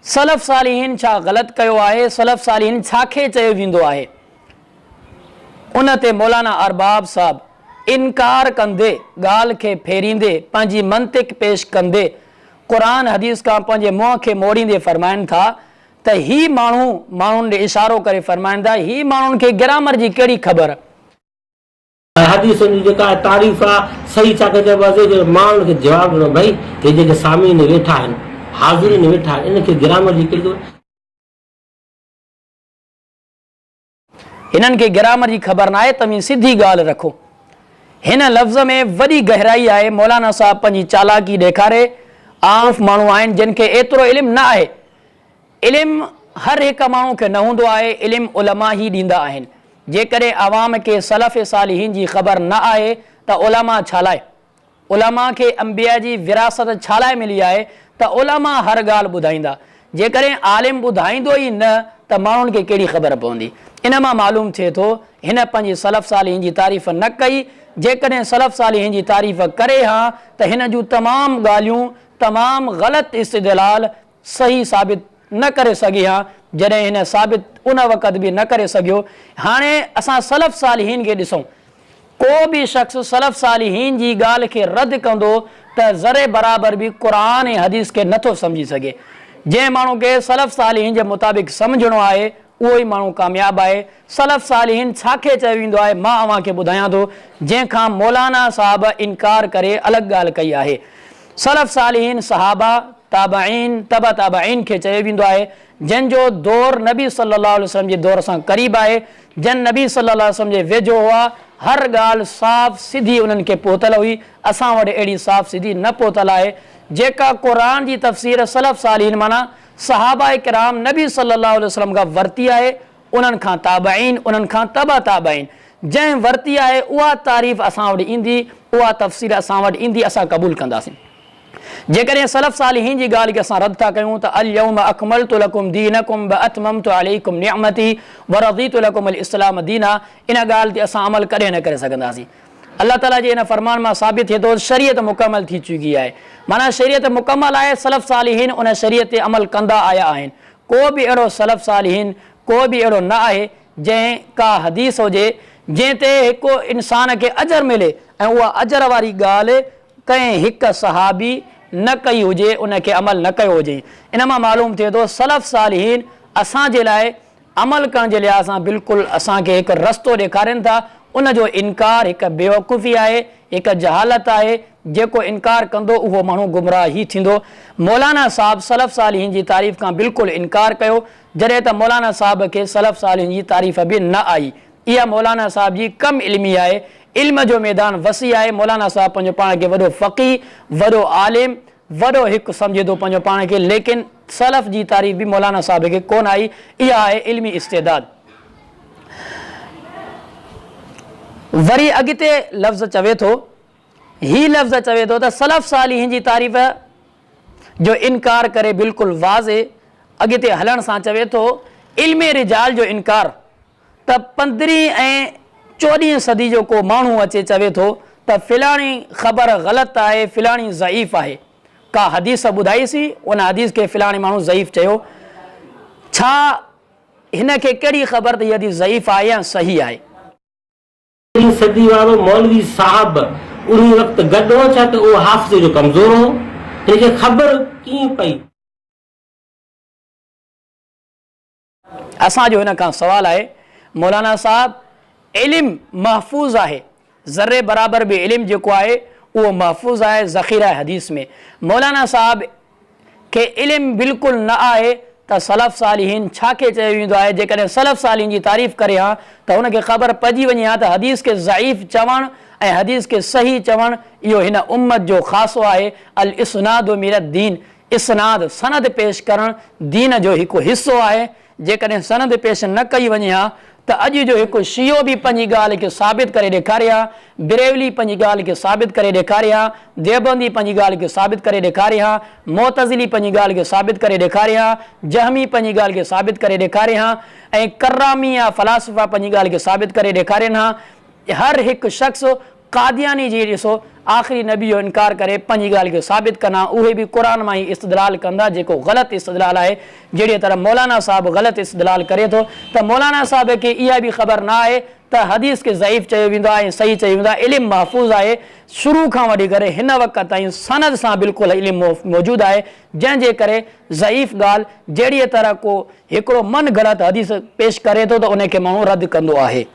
सलफ़ सालिहीन छा ग़लति कयो आहे? सलफ़ सालिहीन छा खे चयो वेंदो आहे? उन ते मौलाना अरबाब साहब इनकार कंदे, ॻाल्हि खे फेरींदे, पंहिंजी मंतिक़ पेश कंदे, क़ुरान हदीस खां पंहिंजे मुंहं खे मोड़ींदे फरमाइनि था त ही माण्हुनि ॾे इशारो करे फरमाइनि था ही माण्हुनि खे ग्रामर जी कहिड़ी ख़बर? हदीस जी जेका तारीफ़ आहे सही छा चइबो आहे, माण्हुनि खे जवाबु ॾिनो भई हे जेके सामीन वेठा आहिनि, हाज़िरीन वेठा आहिनि, इनखे ग्रामर जी कहिड़ी? हिननि खे ग्रामर जी ख़बर न आहे। तव्हीं सिधी ॻाल्हि रखो। हिन लफ़्ज़ में वॾी गहराई आहे। मौलाना साहब पंहिंजी चालाकी ॾेखारे, आम माण्हू आहिनि जिन खे एतिरो इल्मु न आहे। इल्मु हर हिकु माण्हू खे न हूंदो आहे, इल्मु उलमा ई ॾींदा आहिनि। जेकॾहिं आवाम खे सलफ़ सालिहीन जी ख़बर न आहे त उलमा छा लाइ? उलमा खे अंबिया जी विरासत छा लाइ मिली आहे त उलमा हर ॻाल्हि ॿुधाईंदा। जेकॾहिं आलिम ॿुधाईंदो ई न त माण्हुनि खे कहिड़ी ख़बर पवंदी। इन मां मालूम थिए थो हिन पंहिंजी सलफ़ सालिहीन जी तारीफ़ न कई। जेकॾहिं सलफ़ सालिहीन जी तारीफ़ करे हा त हिन जूं तमामु ॻाल्हियूं तमामु ग़लति इस्तदलाल सही साबित न करे सघे हा, जॾहिं हिन साबित उन वक़्त बि न करे सघियो। हाणे असां सलफ़ सालिहीन खे ॾिसूं, को बि शख़्स सलफ़ सालिहीन जी ॻाल्हि खे रद्द कंदो त ज़रे बराबरि बि क़ुर ऐं हदीस खे नथो सम्झी सघे। जंहिं माण्हू खे सलफ़ सालिहीन जे मुताबिक़ सम्झणो आहे उहो ई माण्हू कामयाबु आहे। सलफ़ सालिहीन छा खे चयो वेंदो आहे, मां अव्हांखे ॿुधायां थो, जंहिंखां मौलाना साहब इनकार करे अलॻि ॻाल्हि कई आहे। सलफ़ सालिहीन सहाबा ताबईन तबा ताबईन खे चयो वेंदो आहे, जंहिंजो दौर नबी सल्लल्लाहु अलैहि वसल्लम जे दौर सां क़रीब आहे, जन नबी सल्लल्लाहु अलैहि वसल्लम जे वेझो हुआ, हर ॻाल्हि साफ़ सिधी उन्हनि खे पहुतल हुई। असां वटि अहिड़ी साफ़ सिधी न पहुतल आहे। जेका क़ुर जी तफ़सीर सलफ़ सालिहीन माना सहाबा किराम नबी सल्लल्लाहु अलैहि वसल्लम खां वरिती आहे, उन्हनि खां ताबईन, उन्हनि खां तबा ताबईन, जंहिं वरिती आहे उहा तारीफ़ असां वटि ईंदी, उहा तफ़सीर असां वटि ईंदी, असां क़बूल कंदासीं। जेकॾहिं सलफ़ सालिहीन जी ॻाल्हि खे असां रद्द था कयूं त अल यौम अकमलतु लकुम दीनकुम व अतममतु अलैकुम निअमती व रज़ीतु लकुम अल इस्लाम दीना, इन ॻाल्हि ते असां अमल कॾहिं न करे सघंदासीं। अल्लाह ताला जे इन फरमान मां साबित थिए थो शरीयत मुकमल थी चुकी आहे। माना शरीयत मुकमल आहे, सलफ़ सालिहीन उन शरीयत ते अमल कंदा आया आहिनि। को बि अहिड़ो सलफ़ सालिहीन को बि अहिड़ो न आहे जंहिं का हदीस हुजे जंहिं ते हिकु इंसान खे अजर मिले ऐं उहा अजर वारी ॻाल्हि कंहिं हिकु सहाबी न कई हुजे, उनखे अमल न कयो हुजे। इन मां मालूम थिए थो सलफ़ सालिहीन असांजे लाइ अमल करण जे लिहाज़ सां बिल्कुलु असांखे हिकु रस्तो ॾेखारीनि था। उनजो इनकार हिकु बेवकूफ़ी आहे, हिकु जहालत आहे। जेको इनकार कंदो उहो माण्हू गुमराह ई थींदो। मौलाना साहब सलफ़ सालिहीन जी तारीफ़ खां बिल्कुलु इनकार कयो, जॾहिं त मौलाना साहब खे सलफ़ सालिहीन जी तारीफ़ बि न आई। इहा मौलाना साहब जी कम इल्मी आहे, इल्म जो मैदान वसी आहे। मौलाना साहब पंहिंजो पाण खे वॾो फ़क़ीह, वॾो आलिम, वॾो हिकु सम्झे थो पंहिंजो पाण खे, लेकिन सलफ़ जी तारीफ़ बि मौलाना साहब खे कोन आई। इहा आहे इल्मी इस्तेदाद। वरी अॻिते लफ़्ज़ चवे थो, ही लफ़्ज़ चवे थो त सलफ़ सालिहीन जी तारीफ़ जो इनकार करे बिल्कुलु वाज़े अॻिते हलण सां चवे थो इल्मे रिजाल जो इनकार, त 15वीं ऐं 14वीं सदी जो को माण्हू अचे चवे थो त फ़िलाणी ख़बर ग़लति आहे, फ़िलाणी ज़ईफ़ आहे। का हदीस ॿुधाईसीं, उन हदीस खे फ़िलाणी माण्हू ज़ईफ़ चयो। छा हिन खे कहिड़ी ख़बर त हीअ हदीस ज़ईफ़ आहे या सही आहे? सदी वारो मौलवी साहब उन वक़्त गॾु हो छा त उहो हाफ़िज़ जो कमज़ोर हो, हिनखे ख़बर कीअं पई? असांजो हिन खां सवाल आहे, मौलाना साहब इल्म महफ़ूज़ आहे, ज़र्रे बराबरि बि इल्म जेको आहे उहो महफ़ूज़ आहे ज़ख़ीरा हदीस में। मौलाना साहब खे इल्म बिल्कुलु न आहे त सलफ़ सालिहीन छा खे चयो वेंदो आहे। जेकॾहिं सलफ़ सालिहीन जी तारीफ़ करे हा त हुनखे ख़बर पइजी वञे हा त हदीस खे ज़ईफ़ चवणु ऐं हदीस खे सही चवणु इहो हिन उम्मत जो ख़ासो आहे। अल इस्नादु मिनद दीन, इस्नाद सनद पेश करणु दीन जो हिकु हिसो आहे। जेकॾहिं सनद पेश न कई वञे हा त अॼु जो हिकु शियो बि पंहिंजी ॻाल्हि खे साबित करे ॾेखारे हा, बिरेवली पंहिंजी ॻाल्हि खे साबित करे ॾेखारे हा, देवबंदी पंहिंजी ॻाल्हि खे साबित करे ॾेखारे हा, मोतज़िली पंहिंजी ॻाल्हि खे साबित करे ॾेखारे हा, जहमी पंहिंजी ॻाल्हि खे साबित करे ॾेखारे हा, ऐं कर्रामी या फ़लासफ़ा पंहिंजी ॻाल्हि खे साबित करे ॾेखारनि हा। हर हिकु शख़्स कादियानी जी ॾिसो आख़िरी नबी जो इनकार करे पंहिंजी ॻाल्हि खे साबित कंदा, उहे बि क़ुर मां ई इस्तदलाल कंदा, जेको ग़लति इस्तदलाल आहे। जहिड़ी तरह मौलाना साहब ग़लति इस्तदलाल करे थो त मौलाना साहब खे इहा बि ख़बर न आहे त हदीस खे ज़ईफ़ चयो वेंदो आहे ऐं सही चयो वेंदो आहे। इल्मु महफ़ूज़ आहे शुरू खां वठी करे हिन वक़्त ताईं सनद सां बिल्कुलु इल्मु मौजूदु आहे, जंहिंजे करे ज़ईफ़ ॻाल्हि जहिड़ीअ तरह को हिकिड़ो मन ग़लति हदीस पेश करे थो त उनखे माण्हू रद्द कंदो आहे।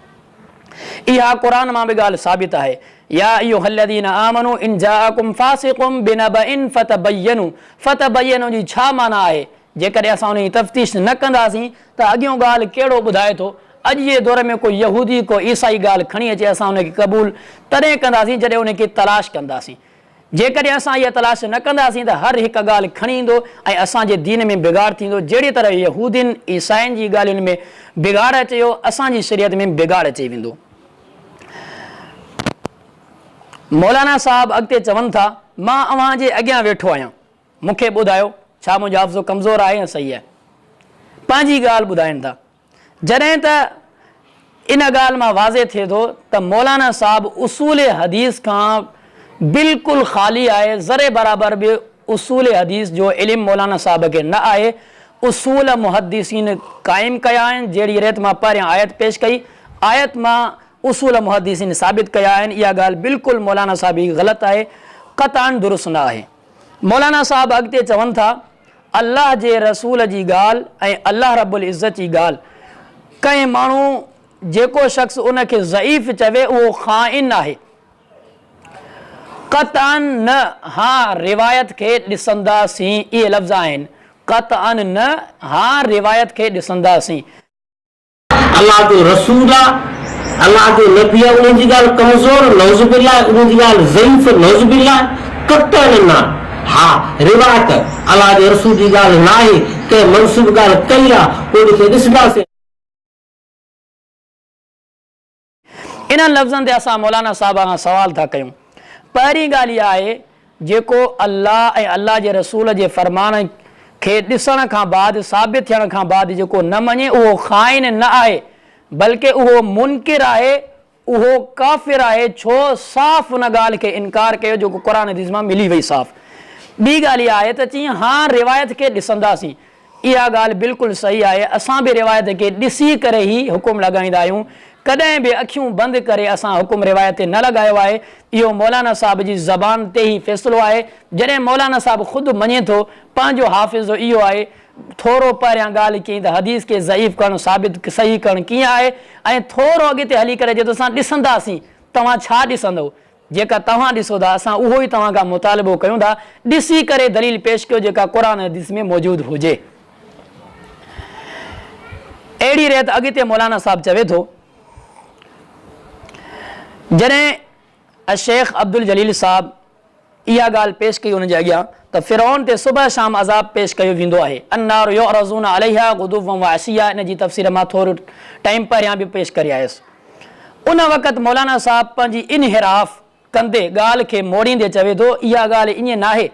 इहा क़ुर मां बि ॻाल्हि साबित आहे। या अय्युहल्लज़ीना आमनू इन जाअकुम फासिकुम बिनबइन फतबय्यनु, फतबय्यनु जी छा माना आहे? जेकॾहिं असां उन जी तफ़्तीश न कंदासीं त अॻियों ॻाल्हि कहिड़ो ॿुधाए थो। अॼु जे दौर में कोई यहूदी को ईसाई ॻाल्हि खणी अचे, असां उनखे क़बूल तॾहिं कंदासीं जॾहिं उनखे तलाश कंदासीं। जेकॾहिं असां इहा तलाश न कंदासीं त हर हिकु ॻाल्हि खणी ईंदो ऐं असांजे दीन में बिगाड़ थींदो। जहिड़ी तरह यहूदियुनि ईसाइनि जी ॻाल्हियुनि में बिगाड़ अचे वियो, असांजी शरीयत में बिगाड़ अची वेंदो। मौलाना साहब अॻिते चवनि था, मां अव्हां जे अॻियां वेठो आहियां, मूंखे ॿुधायो छा मुंहिंजो हाफ़िज़ो कमज़ोर आहे या सही आहे? पंहिंजी ॻाल्हि ॿुधाइनि था। जॾहिं त इन ॻाल्हि मां वाज़े थिए थो त मौलाना साहब उसूल हदीस खां बिल्कुलु ख़ाली आहे, ज़रे बराबरि बि उसूल हदीस जो इल्मु मौलाना साहब खे न आहे। उसूल मुहद्दिसीन क़ाइमु कया आहिनि, जहिड़ी रीति मां पहिरियां आयत पेश कई, आयत मां उसूल मुहद्दिसीन साबित कया आहिनि। इहा ॻाल्हि बिल्कुलु मौलाना साहब जी ग़लति आहे, क़तान दुरुस्त न आहे। मौलाना साहब अॻिते चवनि था अल्लाह जे रसूल जी ॻाल्हि ऐं अल्लाह रब्बुल इज़्ज़त जी ॻाल्हि, कंहिं माण्हू जेको शख़्स उनखे ज़ईफ़ चवे उहो ख़ाइन आहे। क़तान न, हा रिवायत खे ॾिसंदासीं, इहे लफ़्ज़ आहिनि। क़तान न, हा रिवायत खे ॾिसंदासीं। अल्लाह जो रसूल आहे, अल्लाह जो नबी आहे, उन जी ॻाल्हि कमज़ोर नौज़ बिल्लाह, उन जी ॻाल्हि ज़ईफ़ नौज़ बिल्लाह। क़तान न, हा रिवायत अल्लाह जे रसूल जी ॻाल्हि न आहे, कंहिं मनसूब ॻाल्हि कई आहे उनखे ॾिसंदासीं। इन लफ़्ज़नि ते असां मौलाना साहब खां सवाल था कयूं। पहिरीं ॻाल्हि इहा आहे जेको अल्लाह ऐं अल्लाह जे रसूल जे फ़रमान खे ॾिसण खां बाद, साबित थियण खां बाद जेको न मञे उहो ख़ाइन न आहे, बल्कि उहो मुनकिर आहे, उहो काफ़िर आहे। छो? साफ़ उन ॻाल्हि खे इनकार कयो जेको क़ुर हदीस मां मिली वई साफ़। ॿी ॻाल्हि इहा आहे त चईं हा रिवायत खे ॾिसंदासीं, इहा ॻाल्हि बिल्कुलु सही आहे। असां बि रिवायत खे ॾिसी करे ई हुकुम लॻाईंदा आहियूं, कॾहिं बि अखियूं बंदि करे असां हुकुम रिवायत ते न लॻायो आहे। इहो मौलाना साहब जी ज़बान ते ई फ़ैसिलो आहे। जॾहिं मौलाना साहब ख़ुदि मञे थो, पंहिंजो हाफ़िज़ो इहो आहे, थोरो पहिरियां ॻाल्हि कई त हदीस खे ज़ईफ़ करणु, साबित सही करणु कीअं आहे, ऐं थोरो अॻिते हली करे जे असां ॾिसंदासीं, तव्हां छा ॾिसंदव, जेका तव्हां ॾिसो था असां उहो ई तव्हां खां मुतालिबो कयूं था। ॾिसी करे दलील पेश कयो जेका क़ुर हदीस में मौजूदु हुजे। अहिड़ी रीति अॻिते मौलाना साहब चवे थो, जॾहिं शेख अब्दुल जलील साहब इहा ॻाल्हि पेश कई हुनजे अॻियां त फ़िरौन ते सुबुह शाम अज़ाब पेश कयो वेंदो आहे। अन्नार युअरज़ून अलैहा गुदुव्वन व अशिया, इन जी तफ़सीर मां थोरो टाइम पहिरियां बि पेश करे आयुसि। उन वक़्तु मौलाना साहब पंहिंजी इनहिराफ़ कंदे ॻाल्हि खे मोड़ींदे चवे थो इहा ॻाल्हि ईअं न आहे,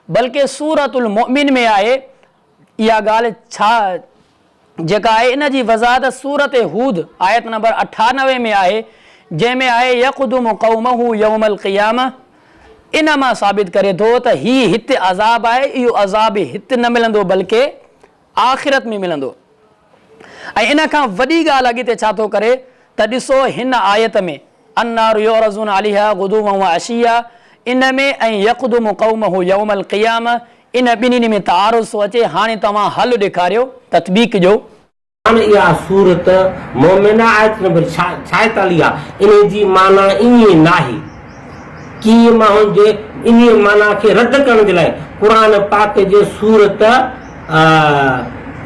बल्कि सूरतुल मुमिन में आहे। इहा ॻाल्हि छा जेका आहे इन जी वज़ाहत सूरत हूद आयत नंबर 98 में आहे, जंहिंमें आहे यक़दुमु क़ौमहु यौमल क़ियामह। इन मां साबित करे थो त हीउ हिते अज़ाब आहे, इहो अज़ाब हिते न मिलंदो बल्कि आख़िरत में मिलंदो। ऐं इन खां वॾी ॻाल्हि अॻिते छा थो करे त ॾिसो हिन आयत में अन्नार युअरज़ून अलैहा गुदुव्वन व अशिया, इन में ऐं यक़दुमु क़ौमहु यौमल क़ियामह, इन ॿिन्हिनि में तारुज़ थो अचे। हाणे तव्हां हल ॾेखारियो ततबीक जो। इहा सूरत मोमिना आयत नंबर 46 आहे। इन जी माना ईअं न आहे कि माण्हुनि जे इन माना खे रद्द करण जे लाइ क़ुर पाक जे सूरत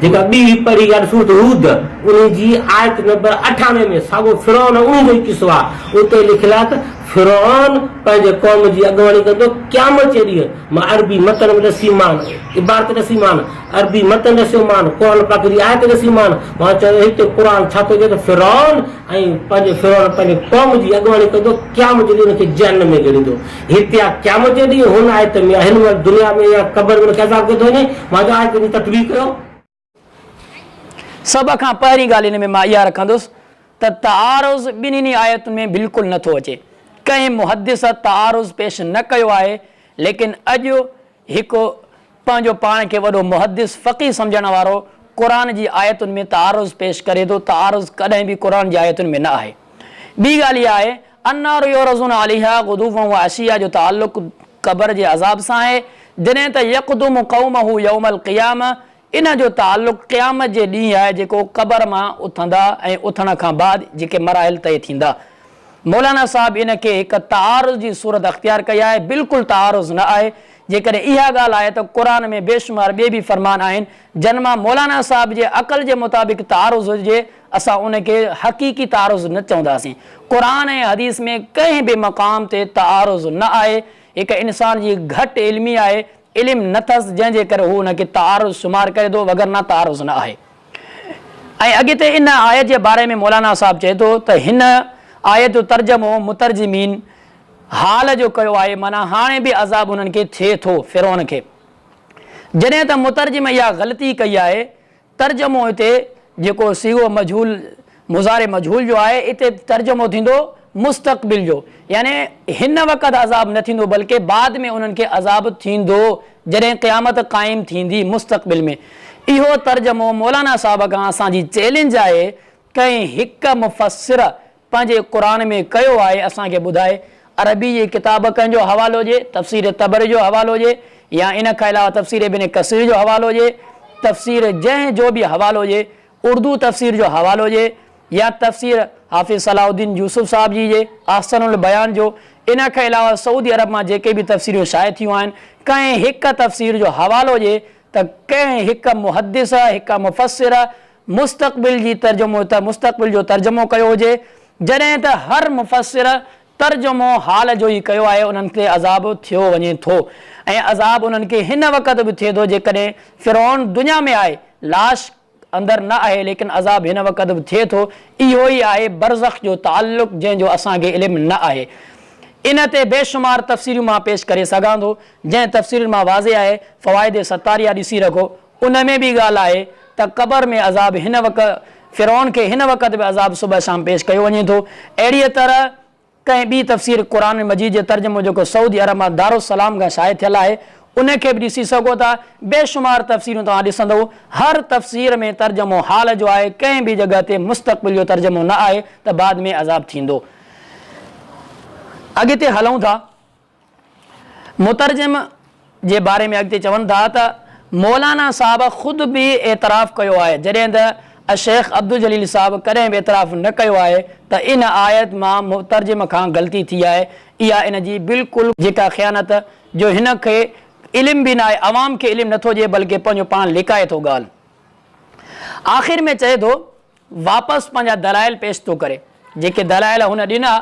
जेका ॿी पढ़ी आहे सूरत हूद, उन जी आयत नंबर 98 में साॻियो फ़िरौन उन जो ई किसो आहे। उते लिखियलु आहे त फ़िरौन पंहिंजे क़ौम जी अॻुवाणी कंदो क़यामत जे ॾींहुं। मां अरबी मतन में ॾसी मान, इबारत ॾसी मान, अरबी मतन ॾसियो मान, क़ुर पाक जी आयत ॾसी मान। मां चयो हिते क़ुर छा थो चए त फ़िरौन ऐं पंहिंजे क़ौम जी अॻुवाणी कंदो क़यामत जे ॾींहुं हुनखे जहन्नम में ॻणींदो। हिते आहे क़यामत जे ॾींहुं, हुन आयत में हिन महिल दुनिया में या क़बर में अज़ाब कयो थो वञे। मां चयो आयत जी तकबीर कयो। सभ खां पहिरीं ॻाल्हि हिन में मां इहा रखंदुसि त तारुज़ ॿिन्हिनि आयतुनि में बिल्कुलु नथो अचे। कंहिं मुहदिस तारुज़ पेश न कयो आहे, लेकिन अॼु हिकु पंहिंजो पाण खे वॾो मुहदिस फ़क़ीह सम्झण वारो क़ुर जी आयतुनि में तारुज़ पेश करे थो। तारुज़ कॾहिं बि क़ुर जी आयतुनि में न आहे। ॿी ॻाल्हि इहा आहे अन्नार युअरज़ून अलैहा गुदुव्वन व अशिया जो ताल्लुक़ क़बर जे अज़ाब सां आहे, जॾहिं त यक़दुमु क़ौमहु यौमल क़ियामह, इन जो ताल्लुक़ क़यामत जे ॾींहुं आहे जेको क़बर मां उथंदा ऐं उथण खां बाद जेके मराहिल तय थींदा। मौलाना साहब इन खे हिकु तारुज़ जी सूरत अख़्तियार कई आहे, बिल्कुलु तारुज़ न आहे। जेकॾहिं इहा ॻाल्हि आहे त क़ुर में बेशुमार ॿिए बि फ़रमान आहिनि जन मां मौलाना साहब जे अक़ल जे मुताबिक़ तारुज़ हुजे, असां उनखे हक़ीक़ी तारुज़ न चवंदासीं। क़ुर ऐं हदीस में कंहिं बि मक़ाम ते तारुज़ न आहे। हिकु इंसान जी घटि इल्मी आहे, इल्मु न अथसि, जंहिंजे करे हू हुनखे तारुज़ शुमार करे थो, वग़ैरह तारुज़ न आहे। ऐं अॻिते इन आयत जे बारे में मौलाना साहब चए थो त हिन आयत जो तर्जमो मुतरजिमीन हाल जो कयो आहे, माना हाणे बि अज़ाब हुननि खे थिए थो फ़िरौन खे। जॾहिं त मुतरजिम इहा ग़लती कई आहे तर्जमो हिते जेको सीगो मजहूल मुज़ारे मजहूल जो आहे हिते तर्जमो थींदो मुस्तक़बिल जो, यानी हिन वक़्त अज़ाब न थींदो बल्कि बाद में उन्हनि खे अज़ाब थींदो जॾहिं क़यामत क़ाइमु थींदी मुस्तक़बिल में। इहो तर्जमो मौलाना साहब खां असांजी चैलेंज आहे, कंहिं हिकु मुफ़स्सिर पंहिंजे क़ुरान में कयो आहे असांखे ॿुधाए। अरबी जी किताब कंहिंजो हवालो हुजे, तफ़सीर तबरी जो हवालो हुजे, या इन खां अलावा तफ़सीर इब्न कसीर जो हवालो हुजे, तफ़सीर जंहिं जो बि हवालो हुजे, उर्दू तफ़सीर जो हवालो हुजे, या तफ़सीर हाफ़िज़ सलाहुद्दीन यूसुफ साहब जी जे आहसनुल बयान जो, इन खां अलावा सऊदी अरब मां जेके बि तफ़सीरियूं शाया थियूं आहिनि, कंहिं हिकु तफ़सीर जो हवालो हुजे त कंहिं हिकु मुहद्दिस हिकु मुफ़स्सिर मुस्तक़बिल जी तर्जुमो मुस्तक़बिल जो तर्जुमो कयो हुजे, जॾहिं त हर मुफ़स्सिर तर्जुमो हाल जो ई कयो आहे, उन्हनि खे अज़ाब थियो वञे थो। ऐं अज़ाब उन्हनि खे हिन वक़्त बि थिए थो जेकॾहिं फ़िरौन दुनिया में आहे, लाश अंदरि न आहे, लेकिन अज़ाब हिन वक़्त बि थिए थो। इहो ई आहे बरज़ख जो ताल्लुक़ जंहिंजो असांखे इल्मु न आहे। इन ते बेशुमार तफ़सीरियूं मां पेश करे सघां थो, जंहिं तफ़सीरुनि मां वाज़े आहे फ़वाइद सतारिया ॾिसी रखो, उन में बि ॻाल्हि आहे त क़बर में अज़ाब हिन वक़्तु फ़िरौन खे हिन वक़्त बि अज़ाब सुबुह शाम पेश कयो वञे थो। अहिड़ीअ तरह कंहिं ॿी तफ़सीर क़ुरान मजीद जो तर्जुमो जेको सऊदी अरब मां दारुसलाम खां शाया थियल आहे उनखे बि ॾिसी सघो था। बेशुमार तफ़सीरूं तव्हां ॾिसंदव, हर तफ़सीर में तर्जुमो हाल जो आहे, कंहिं बि जॻह ते मुस्तक़बिल जो तर्जुमो न आहे त बाद में अज़ाब थींदो। अॻिते हलूं था, मुतरजिम जे बारे में अॻिते चवनि था त मौलाना साहब ख़ुदि बि एतराफ़ कयो आहे, जॾहिं त शेख अब्दुल जलील साहब कॾहिं बि एतराफ़ न कयो आहे त इन आयत मां मुतरजिम खां ग़लती थी आहे। इहा इन जी बिल्कुलु जेका ख़यानत जो हिन खे इल्मु बि न आहे, अवाम खे इल्मु नथो ॾिए बल्कि पंहिंजो पाण लिकाए थो ॻाल्हि। आख़िर में चए थो वापसि पंहिंजा दलाइल पेश थो करे, जेके दलाइल हुन ॾिना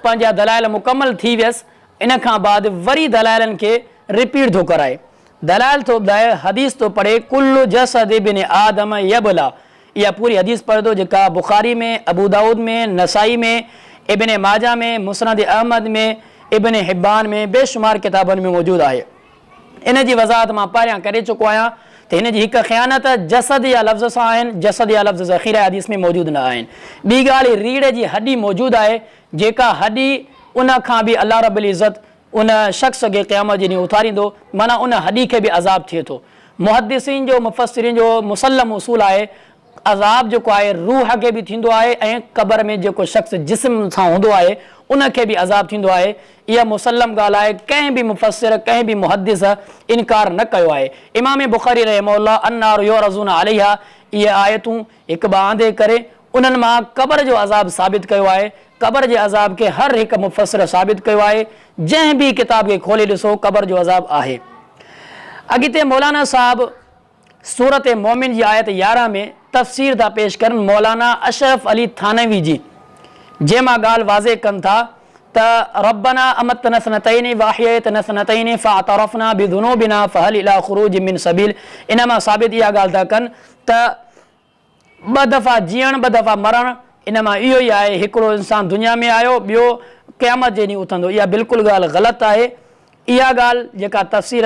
पंहिंजा दलाइल मुकमल थी वियसि, इन खां बाद वरी दलाइलनि खे रिपीट थो कराए। दलाइल थो ॿुधाए, हदीस थो पढ़े, कुल्लु जसद इब्न आदम यबला, इहा पूरी हदीस पढ़े थो जेका बुखारी में, अबू दाऊद में, नसाई में, इब्न माजा में, मुस्नद अहमद में, इब्न हिब्बान में, बेशुमार किताबनि में मौजूदु आहे। इन जी वज़ाहत मां पहिरियां करे चुको आहियां त हिन जी हिकु ख़यानत जसद या लफ़्ज़ सां आहिनि, जसद या लफ़्ज़ ज़ख़ीरा हदीस में मौजूदु न आहिनि। ॿी ॻाल्हि, रीढ़ जी हॾी मौजूदु आहे, जेका हॾी उन खां बि अल्लाह रब्बुल इज़्ज़त उन शख़्स खे क़यामत जे ॾींहुं उथारींदो, माना उन हॾी खे बि अज़ाब थिए थो। मुहद्दिसीन जो मुफ़स्सिरीन जो मुसल्लम उसूल आहे, अज़ाब जेको आहे रूह खे बि थींदो आहे ऐं क़बर में जेको शख़्स जिस्म सां हूंदो आहे उनखे बि अज़ाब थींदो आहे। इहा मुसल्लम ॻाल्हि आहे, कंहिं बि मुफ़स्सिर कंहिं बि मुहद्दिस इनकार न कयो आहे। इमाम बुख़ारी रहमहुल्लाह अन्नारु युअरज़ूना अलैहा, इहे आयतूं हिकु ॿ आंदे करे उन्हनि मां क़बर जो अज़ाब साबित कयो आहे। क़बर जे अज़ाब खे हर हिकु मुफ़स्सिर साबित कयो आहे, जंहिं बि किताब खे खोले ॾिसो क़बर जो अज़ाब आहे। अॻिते मौलाना साहब सूरत मोमिन जी आयत 11 में तफ़सीर था पेश कनि मौलाना अशरफ अली थानवी जी, जंहिंमां ॻाल्हि वाज़े कनि था त रब्बना अमतना सनतैनि वाहियतना सनतैनि फ़अतरफ़ना बिज़ुनूबिना फ़हल इला ख़ुरूज मिन सबील। इन मां साबित इहा ॻाल्हि था कनि त ॿ दफ़ा जीअण ॿ दफ़ा मरणु, इन मां इहो ई आहे, हिकिड़ो इंसानु दुनिया में आयो, ॿियो क़यामत जे ॾींहुं उथंदो। इहा बिल्कुलु ॻाल्हि ग़लति आहे। इहा ॻाल्हि जेका तफ़सीर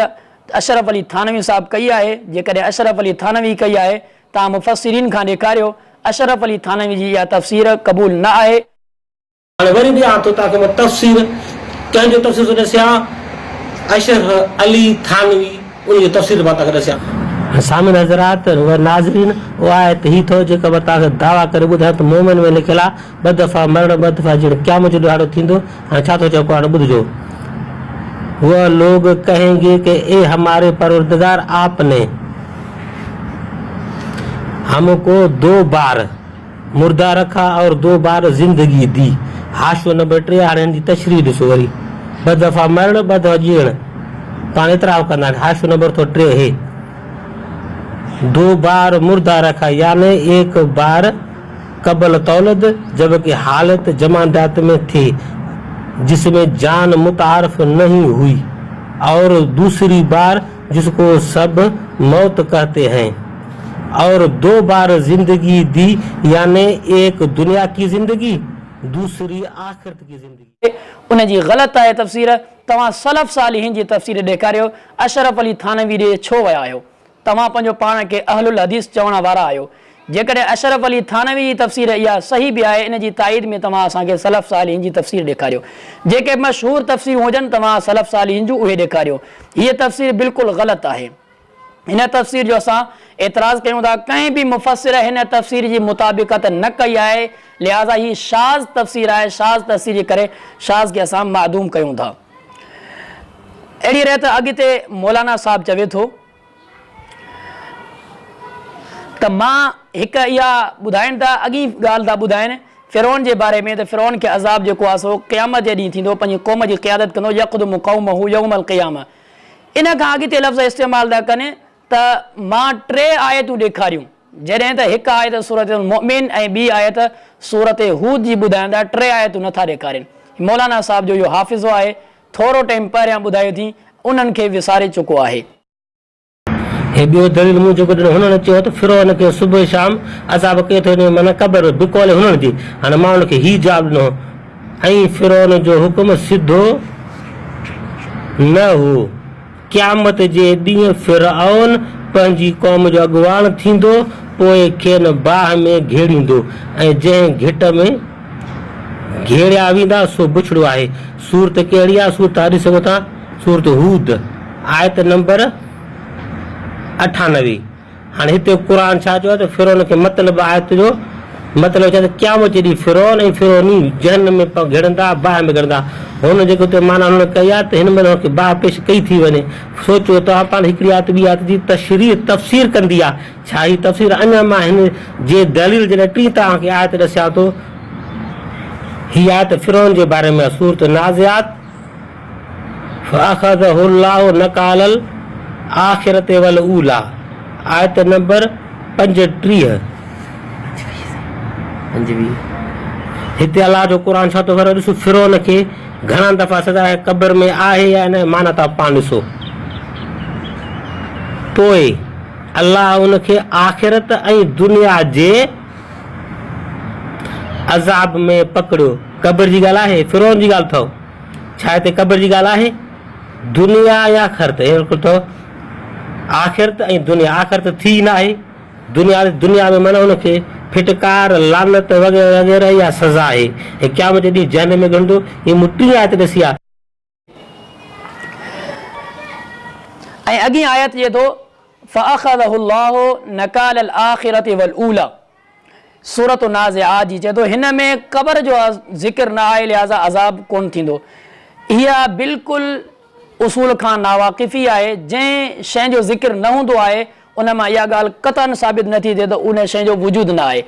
अशरफ अली थानवी साहब कई आहे, जेकॾहिं अशरफ अली थानवी कई आहे, तव्हां मुफ़स्सिरीन खां ॾेखारियो अशरफ अली थानवी जी इहा तफ़सीर क़बूल न आहे। हाणे वरी ॾियां थो तव्हांखे मां तफ़सीर, कंहिंजो तफ़सीर थो ॾसियां, अशरफ अली थानवी, उनजी तफ़सीर मां तव्हांखे ॾसियां। सामिन हज़रात व नाज़रीन, उहा आयत ही थो जेका मां तव्हांखे दावा करे ॿुधायां त मोमिन में लिखियलु आहे, ॿ दफ़ा मरण, ॿ दफ़ा जीअण, क़यामत जो ॾाढो थींदो। हाणे छा थो चओ, हाणे ॿुधिजो, वह लोग कहेंगे कि ए हमारे परवरदिगार, आपने हमको 2 बार मुर्दा रखा और 2 बार जिंदगी दी। हाशो नंबर 3 हाणे हिन जी तशरीह ॾिसो वरी, 2 दफ़ा मरण, 2 दफ़ा जीअण, पाण एतिरा कंदा। हाशो नंबर 3 है 2 बार मुर्दा रखा, यानी 1 बार कबल तौलद जबकि हालत जमानदात में थी जिसमें जान मुतारफ नहीं हुई, और दूसरी बार जिसको सब मौत कहते हैं, और 2 बार जिंदगी दी, यानी एक दुनिया की जिंदगी, दूसरी आखिरत की जिंदगी। उन जी ग़लति आहे तफ़सीर। तव्हां सलफ़ सालिहीन जी तफ़सीर ॾेखारियो, अशरफ अली थानवी ॾे छो विया आहियो? तव्हां पंहिंजो पाण खे अहलुल हदीस चवण वारा आहियो। जेकॾहिं अशरफ अली थानवी जी तफ़सीर इहा सही बि आहे, इन जी ताईद में तव्हां असांखे सलफ़ सालिहीन जी तफ़सीर ॾेखारियो। जेके मशहूरु तफ़सीर हुजनि तव्हां सलफ़ सालिहीन जूं उहे ॾेखारियो। हीअ तफ़सीर बिल्कुलु ग़लति आहे। हिन तफ़सीर जो असां एतिराज़ कयूं था। कंहिं बि मुफ़सिर हिन तफ़सीर जी मुताबिक़त न कई आहे, लिहाज़ा ही शाज़ तफ़सीर आहे। शाज़ तफ़सीर जे करे शाज़ खे असां मादूम कयूं था। अहिड़ी रीति अॻिते मौलाना साहिबु चवे थो त मां हिकु इहा ॿुधाइनि था, अॻी ॻाल्हि था ॿुधाइनि फ़िरौन जे बारे में, त फ़िरौन खे अज़ाब जेको आहे सो क़यामत जे ॾींहुं थींदो, पंहिंजी क़ौम जी क़यादत कंदो, यक़्दुमु क़ौमहू यौमल क़ियामह। इन खां अॻिते लफ़्ज़ इस्तेमालु था कनि त मां 3 आयतूं ॾेखारियूं, जॾहिं त हिकु आयत सूरत मुमिन ऐं ॿी आयत सूरत हूद जी ॿुधाईंदा, 3 आयतूं नथा ॾेखारनि। मौलाना साहिब जो इहो हाफ़िज़ो आहे, थोरो टाइम पहिरियां ॿुधायो थी, उन्हनि खे विसारे चुको आहे। हे ॿियो दलील मूं जेको ॾिनो हुननि चयो त फिरौन खे सुबुह शाम अज़ाब कयो थो, माना क़बर बिकोले हुननि जी। हाणे मां हुनखे ही जवाबु ॾिनो, ऐं फिरौन जो हुकुम सिधो न हो। क़यामत जे ॾींहुं फिरऔन पंहिंजी क़ौम जो अॻुवाण थींदो, पोइ खेनि बाहि में घेड़ींदो, ऐं जंहिं घिट में घेड़िया वेंदा सो बुछड़ो आहे। सूरत कहिड़ी आहे? सूरत ॾिसी सघो था, सूरत हूद आयत नंबर 98। हाणे हिते क़ुर छा चयो आहे त फिरौन खे मतिलबु आयत जो मतिलबु छा त क़यामत जे ॾींहुं फिरौन ऐं फिरौनी जहन में घिड़ंदा, बाहि में घिड़ंदा। हुन जेको त माना हुन कई आहे त हिन महिल हुनखे बाहि पेश कई थी वञे। सोचियो त पाण हिकिड़ी आयत ॿी आयत जी तशरीह तफ़सीर कंदी आहे। छा ही तफ़सीर? अञा मां हिन जे दलील जॾहिं टी तव्हांखे आयत ॾसियां थो, हीअ आयत फिरौन जे बारे में सूरत नाज़ियात, फ़अख़ज़हुल्लाहु नकालल आख़िरत वल ऊला, आयत नंबर 35। हिते अलाह जो क़ुर छा थो करे? ॾिसो फिरौन खे घणा दफ़ा सज़ा क़बर में आहे या न, माना था पाण ॾिसो। पोइ अलाह उनखे आख़िरत ऐं दुनिया जे अज़ाब में पकड़ियो। क़बर जी ॻाल्हि आहे, फिरौन जी ॻाल्हि अथव? छा हिते क़बर जी ॻाल्हि आहे? दुनिया या आख़िरत? अथव आख़िरत ऐं दुनिया। आख़िरत थी न आहे, दुनिया में माना हुनखे फिटकार, लानत वग़ैरह वग़ैरह या सज़ा आहे। क़यामत जे ॾींहुं जहन में घिड़ंदो। हीअ मूं 3 आयत ॾिसी आहे। ऐं अॻी आयत चए थो फ़अख़ज़हुल्लाहु नकालल आख़िरत वल ऊला, सूरत नाज़िआत जी चए थो हिन में क़बर जो ज़िक्र न आहे, लिहाज़ा अज़ाब कोन थींदो। इहा बिल्कुलु उसूल खां नावाक़िफ़ी आहे। जंहिं शइ जो ज़िक्र न हूंदो आहे उन मां इहा ॻाल्हि क़तन साबित नथी थिए त उन शइ जो वजूद न आहे।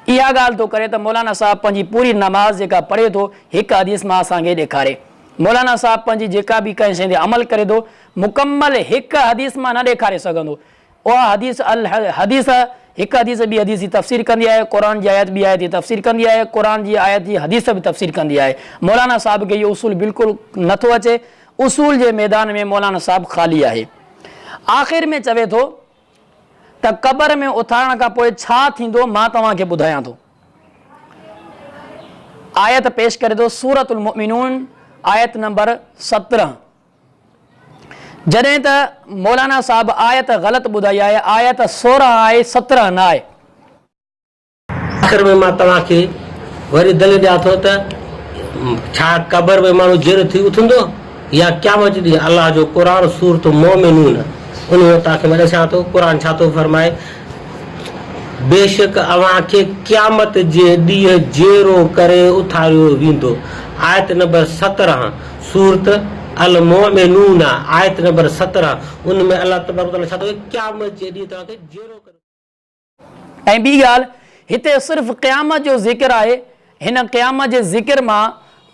इहा ॻाल्हि थो करे त मौलाना साहिबु पंहिंजी पूरी नमाज़ जेका पढ़े थो हिकु हदीस मां असांखे ॾेखारे। मौलाना साहिबु पंहिंजी जेका बि कंहिं शइ ते अमल करे थो मुकमल हिकु हदीस मां न ॾेखारे सघंदो। उहा हदीस हदीस हिकु हदीस ॿी हदीस जी तफ़सीर कंदी आहे, क़ुर जी आयत ॿी आयत जी तफ़सीर कंदी आहे, क़ुर जी आयत जी हदीस बि तफ़सीर कंदी आहे। मौलाना साहिब खे इहो उसूल बिल्कुलु नथो अचे। उसूल जे मैदान में मौलाना साहिबु ख़ाली आहे। आख़िर में चवे थो त क़बर में उथारण खां पोइ छा थींदो मां तव्हांखे ॿुधायां थो। आयत पेश करे थो सूरतुल मुमिनून आयत नंबर 17। जॾहिं त मौलाना साहिबु आयत ग़लति ॿुधाई आहे, आयत 16 आहे 17 न आहे। आख़िर में मां तव्हांखे वरी दलील ॾियां थो त छा क़बर में माण्हू जेर थी उथंदो या क़यामत ॾींहुं अलाह जो क़ुर सूरत मोमिनून उन तव्हांखे मां ॾिसां थो। क़ुर छा थो फरमाए? बेशक अव्हांखे क़यामत जे ॾींहुं जेरो करे उथारियो वेंदो। आयत नंबर 17 सूरत अल मोमिनून आयत नंबर 17। उन में अलाह तबारक व तआला छा थो क़यामत जे ॾींहुं तव्हांखे जेरो करे। ऐं ॿी ॻाल्हि हिते सिर्फ़ु क़यामत जो ज़िक्र आहे। हिन क़यामत जे ज़िक्र मां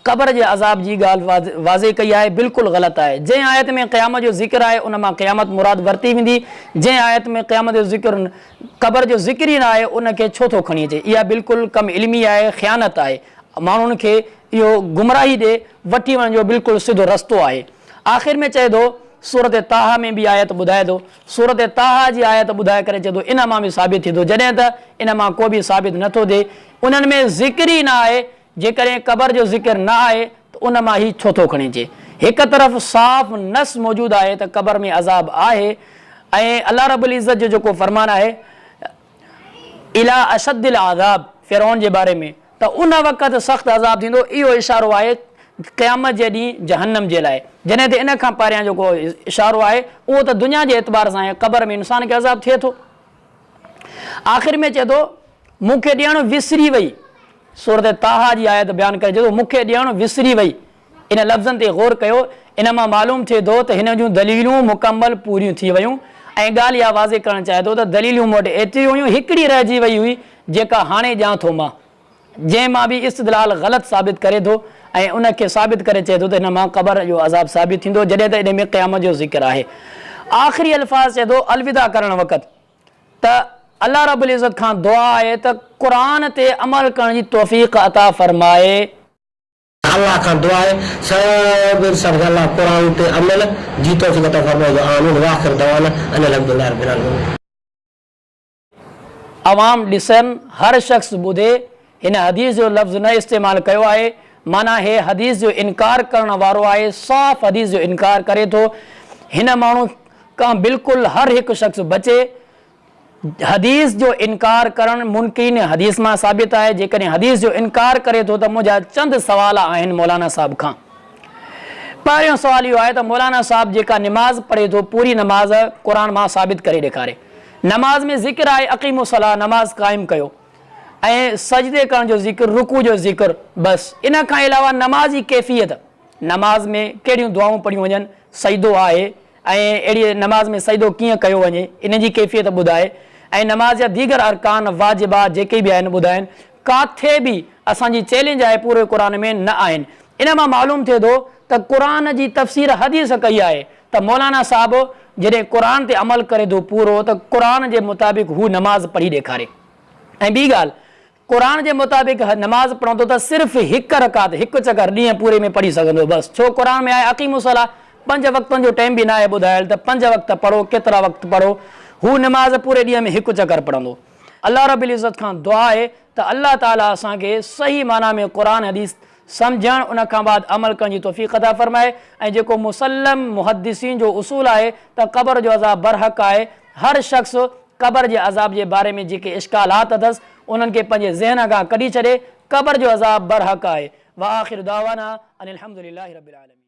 क़बर जे अज़ाब जी ॻाल्हि वाज़े कई आहे, बिल्कुलु ग़लति आहे। जंहिं आयत में क़यामत जो ज़िक्र आहे उन मां क़यामत मुराद वरिती वेंदी। जंहिं आयत में क़यामत जो ज़िक्र क़बर जो ज़िक्र ई न आहे उनखे छो थो खणी अचे? इहा बिल्कुलु कम इल्मी आहे, ख़यानत आहे। माण्हुनि खे इहो गुमराही ॾे वठी वञण जो बिल्कुलु सिधो रस्तो आहे। आख़िर में चए थो सूरत ताहा में बि आयत ॿुधाए थो। सूरत ताहा जी आयत ॿुधाए करे चए थो इन मां बि साबित थी थो। जॾहिं त इन मां को बि साबित नथो थिए, उन्हनि में ज़िक्र ई न आहे। जेकॾहिं क़बर जो ज़िक्र न आहे त उन मां ही छो थो खणी अचे? हिकु तरफ़ साफ़ नस मौजूदु आहे त क़बर में अज़ाब आहे, ऐं अल्लाह रब्बुल इज़्ज़त जो जेको फरमान आहे इला अशद्दिल आज़ाब फ़िरौन जे बारे में, त उन वक़्तु सख़्तु अज़ाब थींदो, इहो इशारो आहे क़यामत जे ॾींहुं जहन्नम जे लाइ। जॾहिं त इन खां पहिरियां जेको इशारो आहे उहो त दुनिया जे एतबार सां आहे, क़बर में इंसान खे अज़ाब थिए थो। आख़िर में चए थो मूंखे ॾियणु विसरी वई, सूरत ताहा जी आयत बयानु करे चए थो मूंखे ॾियणु विसरी वई। इन लफ़्ज़नि ते गौर कयो, इन मां मालूम थिए थो त हिन जूं दलीलूं मुकमल पूरियूं थी वियूं। ऐं ॻाल्हि इहा वाज़े करणु चाहे थो त दलीलूं मूं वटि एतिरियूं हुयूं, हिकिड़ी रहिजी वई हुई जेका हाणे ॼां थो मां, जंहिं मां बि इस्तदलाल ग़लति साबित करे थो ऐं उनखे साबित करे चए थो त हिन मां क़बर जो अज़ाब साबित थींदो, जॾहिं त इन में क़यामत जो ज़िक्र आहे। आख़िरी अल्फाज़ चए थो अलविदा करणु वक़्तु त अल्लाह रब्बुल इज़्ज़त खां दुआ आहे त क़ुरान ते अमल करण जी तौफ़ीक़ अता फ़रमाए। अल्लाह खां दुआ आहे सब इंसान अल्लाह कुरान ते अमल जी तौफ़ीक़ अता फ़रमाए। आमीन व आख़िर दवाना अनिल हम्दुलिल्लाह रब्बिल आलमीन। अवाम ॾिसनि, हर शख़्स ॿुधे, हिन हदीस जो लफ़्ज़ न इस्तेमालु कयो आहे, माना हे हदीस जो इनकार करण वारो आहे, साफ़ हदीस जो इनकार करे थो। हिन माण्हू खां बिल्कुलु हर हिकु शख़्स बचे। हदीस जो इनकार करणु मुमकिन हदीस मां साबित आहे। जेकॾहिं हदीस जो इनकार करे थो त मुंहिंजा चंद सवाल आहिनि मौलाना साहब खां। पहिरियों सवाल इहो आहे त मौलाना साहब जेका नमाज़ पढ़े थो पूरी नमाज़ क़ुरान मां साबित करे ॾेखारे। नमाज़ में ज़िक्र आहे अक़ीमु सलाह, नमाज़ क़ाइमु कयो, ऐं सजदे करण जो ज़िक्र, रुकू जो ज़िक्र, बसि। इन खां अलावा नमाज़ जी कैफ़ियत, नमाज़ में कहिड़ियूं दुआऊं पढ़ियूं वञनि, सजदो आहे ऐं अहिड़ी नमाज़ में सजदो कीअं कयो वञे इन जी कैफ़ियत ॿुधाए, ऐं नमाज़ जा दीगर अरकान वाजिबात जेके बि आहिनि ॿुधाइनि। काथे बि असांजी चैलेंज आहे पूरे क़ुरान में न आहिनि। इन मां मालूम थिए थो त क़ुरान जी तफ़सीर हदीस कई आहे त मौलाना साहिबु जॾहिं क़ुरान ते अमल करे थो पूरो, त क़ुरान जे मुताबिक़ हू नमाज़ पढ़ी ॾेखारे। ऐं ॿी ॻाल्हि, क़ुरान जे मुताबिक़ नमाज़ पढ़ंदो त सिर्फ़ु हिकु रकात, हिकु चकर ॾींहं पूरे में पढ़ी सघंदो बसि। छो क़ुरान में आहे अक़ीमु सलाह, 5 वक़्तनि जो टाइम बि न आहे ॿुधायल त 5 वक़्त पढ़ो, केतिरा वक़्त पढ़ो। हू नमाज़ पूरे ॾींहं में हिकु चकर पढ़ंदो। अल्लाह रब्बुल इज़्ज़त खां दुआ आहे त अल्लाह ताला असांखे सही माना में क़ुरान हदीस सम्झणु, उन खां बाद अमल करण जी तौफ़ीक़ अता फ़रमाए। ऐं जेको मुसल्लम मुहद्दिसीन जो उसूल आहे त क़बर जो अज़ाब बरहक़ आहे। हर शख़्स क़बर जे अज़ाब जे बारे में जेके इश्कालात अथसि उन्हनि खे पंहिंजे ज़हन खां कढी छॾे। क़बर जो अज़ाब बरहक़ आहे। व आख़िर दावाना अनिल हम्दुलिल्लाहि रब्बिल आलमीन।